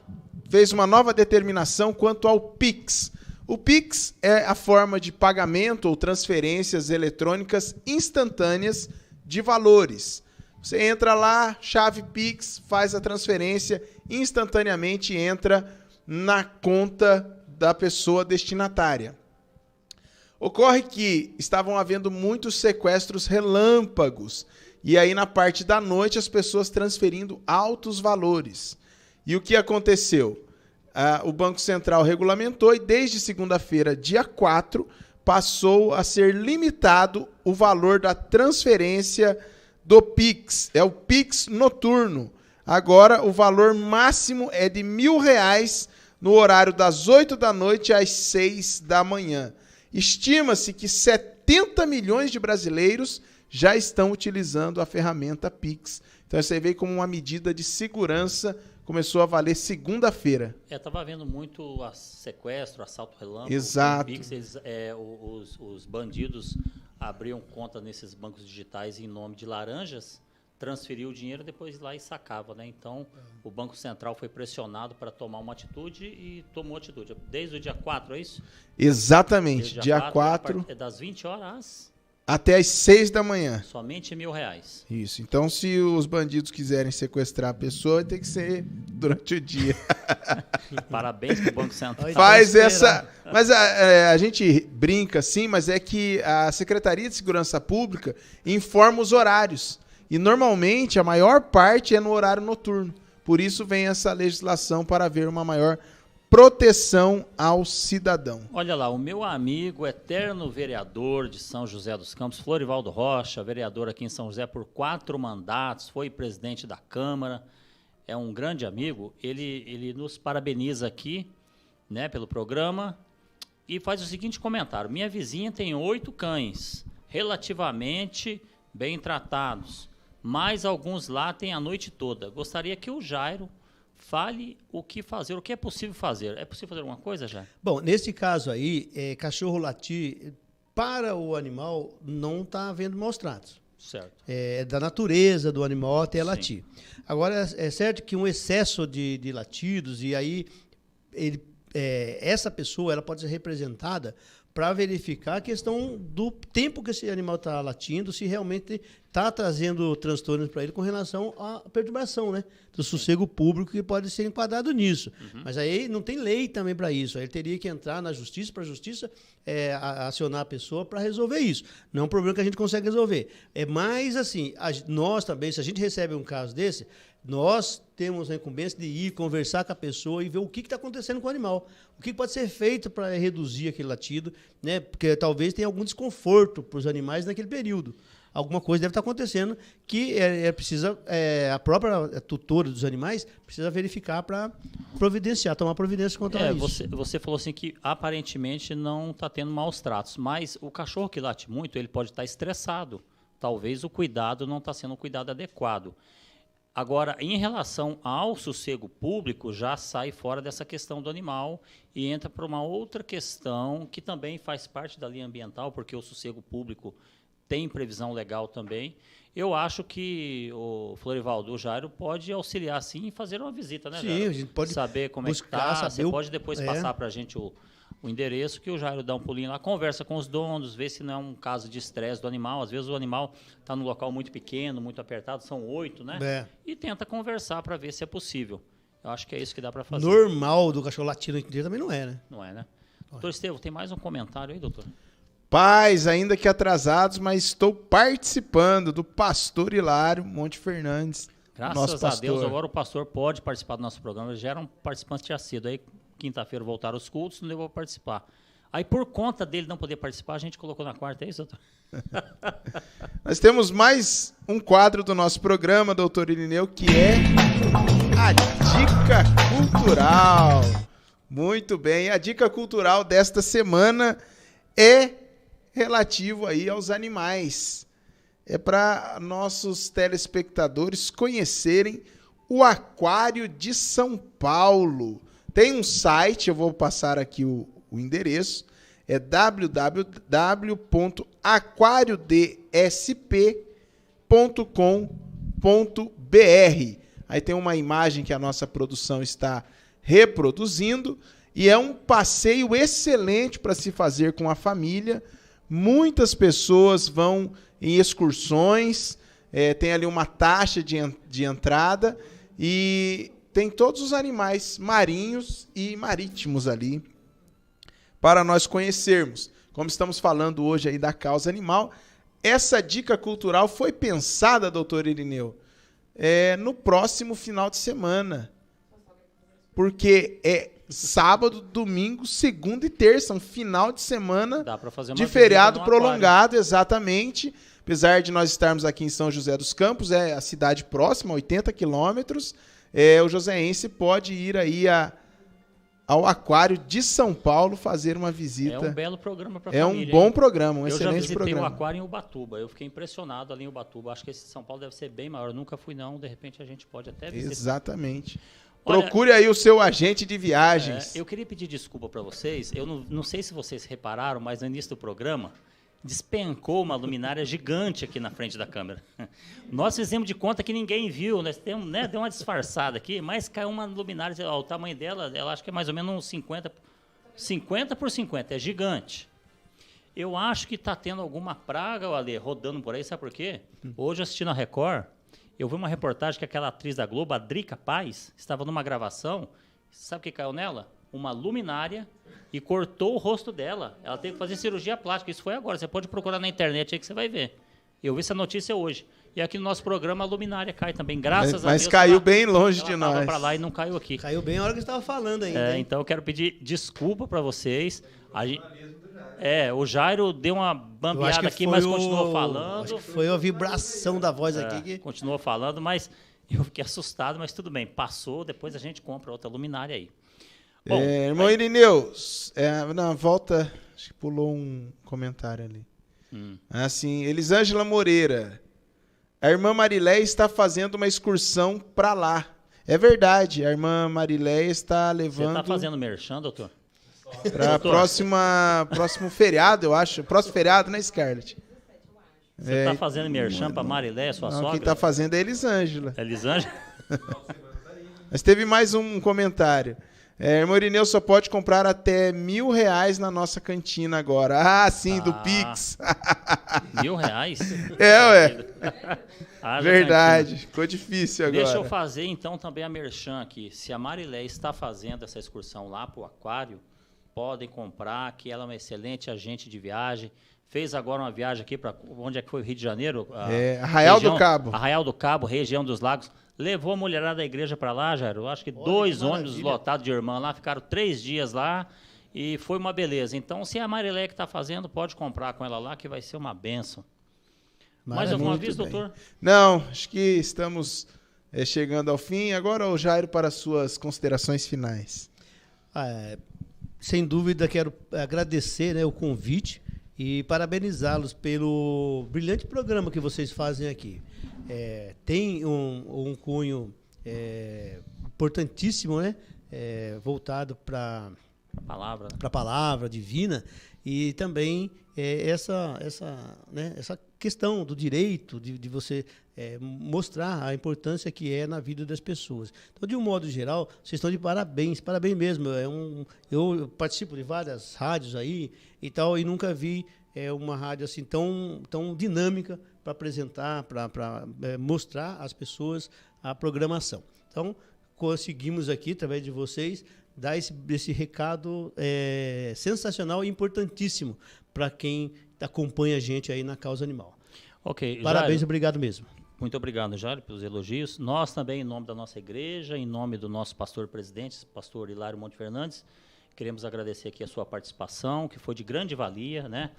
fez uma nova determinação quanto ao PIX. O PIX é a forma de pagamento ou transferências eletrônicas instantâneas de valores. Você entra lá, chave PIX, faz a transferência, instantaneamente entra na conta da pessoa destinatária. Ocorre que estavam havendo muitos sequestros relâmpagos, e aí na parte da noite as pessoas transferindo altos valores. E o que aconteceu? O Banco Central regulamentou e desde segunda-feira, dia 4, passou a ser limitado o valor da transferência do PIX. É o PIX noturno. Agora, o valor máximo é de R$1.000 no horário das 8 da noite às 6 da manhã. Estima-se que 70 milhões de brasileiros já estão utilizando a ferramenta Pix. Então, isso aí veio como uma medida de segurança, começou a valer segunda-feira. Estava havendo muito sequestro, assalto relâmpago. Exato. Pix, os bandidos abriam conta nesses bancos digitais em nome de laranjas, transferiu o dinheiro, depois ia lá e sacava, né? Então, o Banco Central foi pressionado para tomar uma atitude e tomou atitude. Desde o dia 4, é isso? Exatamente, Desde dia 4 é das 20 horas até às 6 da manhã. somente R$1.000. Isso. Então, se os bandidos quiserem sequestrar a pessoa, tem que ser durante o dia. Parabéns pro Banco Central. Faz essa... Mas a gente brinca assim, mas é que a Secretaria de Segurança Pública informa os horários. E, normalmente, a maior parte é no horário noturno. Por isso vem essa legislação para haver uma maior proteção ao cidadão. Olha lá, o meu amigo, eterno vereador de São José dos Campos, Florivaldo Rocha, vereador aqui em São José por 4 mandatos, foi presidente da Câmara, é um grande amigo, ele nos parabeniza aqui, né, pelo programa e faz o seguinte comentário: minha vizinha tem 8 cães, relativamente bem tratados, mas alguns lá têm a noite toda. Gostaria que o Jairo fale o que fazer, o que é possível fazer. É possível fazer alguma coisa, já? Bom, nesse caso aí, cachorro latir, para o animal, não está havendo maus tratos. Certo. É da natureza do animal até latir. Agora, é certo que um excesso de latidos, e aí essa pessoa ela pode ser representada para verificar a questão do tempo que esse animal está latindo, se realmente está trazendo transtornos para ele com relação à perturbação, né, do sossego público, que pode ser enquadrado nisso. Mas aí não tem lei também para isso. Aí ele teria que entrar na justiça, para a justiça acionar a pessoa para resolver isso. Não é um problema que a gente consegue resolver. Mas, assim, nós também, se a gente recebe um caso desse, nós temos a incumbência de ir conversar com a pessoa e ver o que está acontecendo com o animal. O que pode ser feito para reduzir aquele latido, né? Porque talvez tenha algum desconforto para os animais naquele período. Alguma coisa deve estar acontecendo que a própria tutora dos animais precisa verificar para providenciar, tomar providência contra isso. Você falou assim que aparentemente não está tendo maus tratos, mas o cachorro que late muito, ele pode estar estressado. Talvez o cuidado não está sendo um cuidado adequado. Agora, em relação ao sossego público, já sai fora dessa questão do animal e entra para uma outra questão que também faz parte da lei ambiental, porque o sossego público tem previsão legal também. Eu acho que o Florivaldo, o Jairo, pode auxiliar sim e fazer uma visita, né, Jairo? Sim, a gente pode saber como buscar, é que está. Você pode depois passar para a gente o endereço, que o Jairo dá um pulinho lá, conversa com os donos, vê se não é um caso de estresse do animal. Às vezes o animal está num local muito pequeno, muito apertado, são 8, né? E tenta conversar para ver se é possível. Eu acho que é isso que dá para fazer. Normal do cachorro latir no dia também não é, né? Não é, né? Doutor Estevão, tem mais um comentário aí, doutor? Paz, ainda que atrasados, mas estou participando do Pastor Hilário Monte Fernandes. Graças a Deus, agora o pastor pode participar do nosso programa. Já era um participante assíduo. Aí, quinta-feira, voltaram os cultos, não deu para participar. Aí, por conta dele não poder participar, a gente colocou na quarta, é isso, doutor? Nós temos mais um quadro do nosso programa, doutor Irineu, que é a Dica Cultural. Muito bem, a Dica Cultural desta semana é relativo aí aos animais. É para nossos telespectadores conhecerem o Aquário de São Paulo. Tem um site, eu vou passar aqui o endereço, é www.aquariodsp.com.br. Aí tem uma imagem que a nossa produção está reproduzindo e é um passeio excelente para se fazer com a família. Muitas pessoas vão em excursões, tem ali uma taxa de entrada e tem todos os animais marinhos e marítimos ali para nós conhecermos. Como estamos falando hoje aí da causa animal, essa dica cultural foi pensada, doutor Irineu, no próximo final de semana. Porque sábado, domingo, segunda e terça, um final de semana Dá pra fazer uma de visita feriado no prolongado, exatamente. Apesar de nós estarmos aqui em São José dos Campos, é a cidade próxima, 80 quilômetros, o joseense pode ir aí ao Aquário de São Paulo fazer uma visita. É um belo programa para É família. um bom hein? programa, um Eu já excelente visitei programa. o Aquário em Ubatuba. Eu fiquei impressionado ali em Ubatuba. Acho que esse de São Paulo deve ser bem maior. Eu nunca fui, não. De repente a gente pode até visitar. Exatamente. Olha, Procure aí o seu agente de viagens. eu queria pedir desculpa para vocês. Eu não sei se vocês repararam, mas no início do programa despencou uma luminária gigante aqui na frente da câmera. Nós fizemos de conta que ninguém viu, nós temos, né, deu uma disfarçada aqui, mas caiu uma luminária, ó, o tamanho dela, ela acho que é mais ou menos uns 50 por 50, é gigante. Eu acho que está tendo alguma praga, Ale, rodando por aí, sabe por quê? Hoje, assistindo a Record, eu vi uma reportagem que aquela atriz da Globo, a Drica Paz, estava numa gravação, sabe o que caiu nela? Uma luminária e cortou o rosto dela. Ela teve que fazer cirurgia plástica. Isso foi agora. Você pode procurar na internet aí que você vai ver. Eu vi essa notícia hoje. E aqui no nosso programa a luminária cai também, graças a Deus. Mas caiu bem longe de nós. Para lá e não caiu aqui. Caiu bem a hora que estava falando ainda. Então eu quero pedir desculpa para vocês. O Jairo deu uma bambeada aqui, mas continuou falando. Acho que foi a vibração da voz aqui. Que... Continuou falando, mas eu fiquei assustado, mas tudo bem. Passou, depois a gente compra outra luminária aí. Bom, irmão Irineu, na volta, acho que pulou um comentário ali. Assim, Elisângela Moreira, a irmã Mariléia está fazendo uma excursão para lá. É verdade, a irmã Mariléia está levando... Você está fazendo merchan, doutor? Para próximo feriado, eu acho. Próximo feriado, né, Scarlett? Você está fazendo merchan para Mariléia, sua sogra? Quem está fazendo é a Elisângela. Elisângela? Mas teve mais um comentário. Irmão Irineu só pode comprar até R$1.000 na nossa cantina agora. Ah, sim, do Pix. R$1.000? Verdade. Ficou difícil agora. Deixa eu fazer, então, também a merchan aqui. Se a Mariléia está fazendo essa excursão lá para o Aquário, podem comprar, que ela é uma excelente agente de viagem. Fez agora uma viagem aqui para onde é que foi? Rio de Janeiro? Arraial do Cabo. Arraial do Cabo, região dos Lagos. Levou a mulherada da igreja para lá, Jairo. Acho que 2 ônibus lotados de irmã lá. Ficaram 3 dias lá e foi uma beleza. Então, se é a Mariléia que está fazendo, pode comprar com ela lá, que vai ser uma bênção. Mais algum aviso, doutor? Não, acho que estamos chegando ao fim. Agora o Jairo para as suas considerações finais. Sem dúvida, quero agradecer, né, o convite e parabenizá-los pelo brilhante programa que vocês fazem aqui. Tem um cunho importantíssimo, né, voltado para a palavra divina e também essa questão do direito de você mostrar a importância que é na vida das pessoas. Então, de um modo geral, vocês estão de parabéns mesmo. Eu participo de várias rádios aí e tal, e nunca vi uma rádio assim tão dinâmica para apresentar, para mostrar às pessoas a programação. Então, conseguimos aqui, através de vocês, dar esse recado sensacional e importantíssimo para quem acompanha a gente aí na causa animal. Ok, parabéns, Jairo, obrigado mesmo. Muito obrigado, Jairo, pelos elogios. Nós também, em nome da nossa igreja, em nome do nosso pastor-presidente, pastor Hilário Monte Fernandes, queremos agradecer aqui a sua participação, que foi de grande valia, né?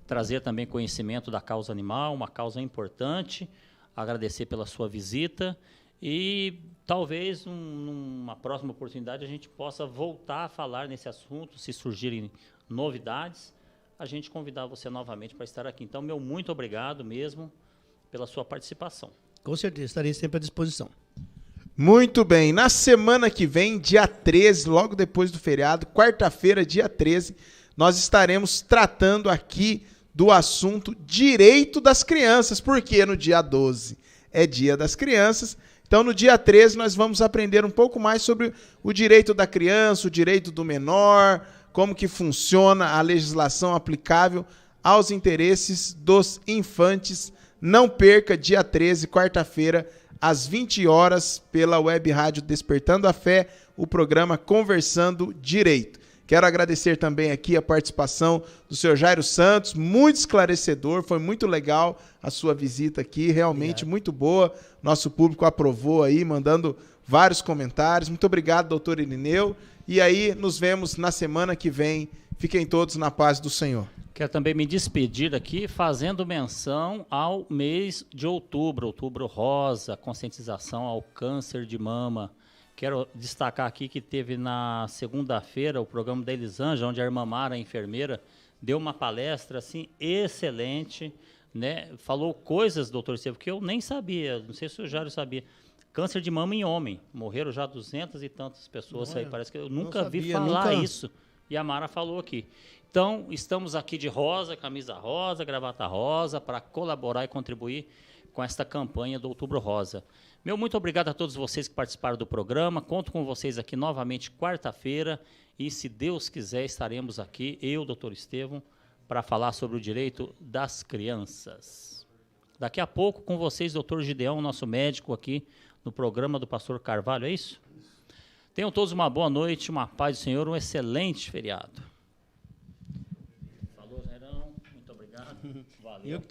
Trazer também conhecimento da causa animal, uma causa importante, agradecer pela sua visita e talvez numa próxima oportunidade a gente possa voltar a falar nesse assunto, se surgirem novidades, a gente convidar você novamente para estar aqui. Então, meu muito obrigado mesmo pela sua participação. Com certeza, estarei sempre à disposição. Muito bem. Na semana que vem, dia 13, logo depois do feriado, quarta-feira, dia 13, nós estaremos tratando aqui do assunto direito das crianças, porque no dia 12 é dia das crianças. Então, no dia 13, nós vamos aprender um pouco mais sobre o direito da criança, o direito do menor, como que funciona a legislação aplicável aos interesses dos infantes. Não perca, dia 13, quarta-feira, às 20 horas, pela Web Rádio Despertando a Fé, o programa Conversando Direito. Quero agradecer também aqui a participação do senhor Jairo Santos, muito esclarecedor, foi muito legal a sua visita aqui, realmente muito boa. Nosso público aprovou aí, mandando vários comentários. Muito obrigado, doutor Irineu. E aí, nos vemos na semana que vem. Fiquem todos na paz do Senhor. Quero também me despedir aqui fazendo menção ao mês de outubro, outubro rosa, conscientização ao câncer de mama. Quero destacar aqui que teve na segunda-feira o programa da Elisângela, onde a irmã Mara, a enfermeira, deu uma palestra assim excelente, né? Falou coisas, doutor Estevam, que eu nem sabia, não sei se o Jário sabia. Câncer de mama em homem, morreram já 200 e tantas pessoas aí, parece que eu nunca vi falar isso. E a Mara falou aqui. Então, estamos aqui de rosa, camisa rosa, gravata rosa, para colaborar e contribuir com esta campanha do Outubro Rosa. Meu muito obrigado a todos vocês que participaram do programa. Conto com vocês aqui novamente quarta-feira. E, se Deus quiser, estaremos aqui, eu, doutor Estevam, para falar sobre o direito das crianças. Daqui a pouco, com vocês, doutor Gideão, nosso médico aqui no programa do pastor Carvalho, é isso? Tenham todos uma boa noite, uma paz do Senhor, um excelente feriado. Falou, Jairão. Muito obrigado. Valeu.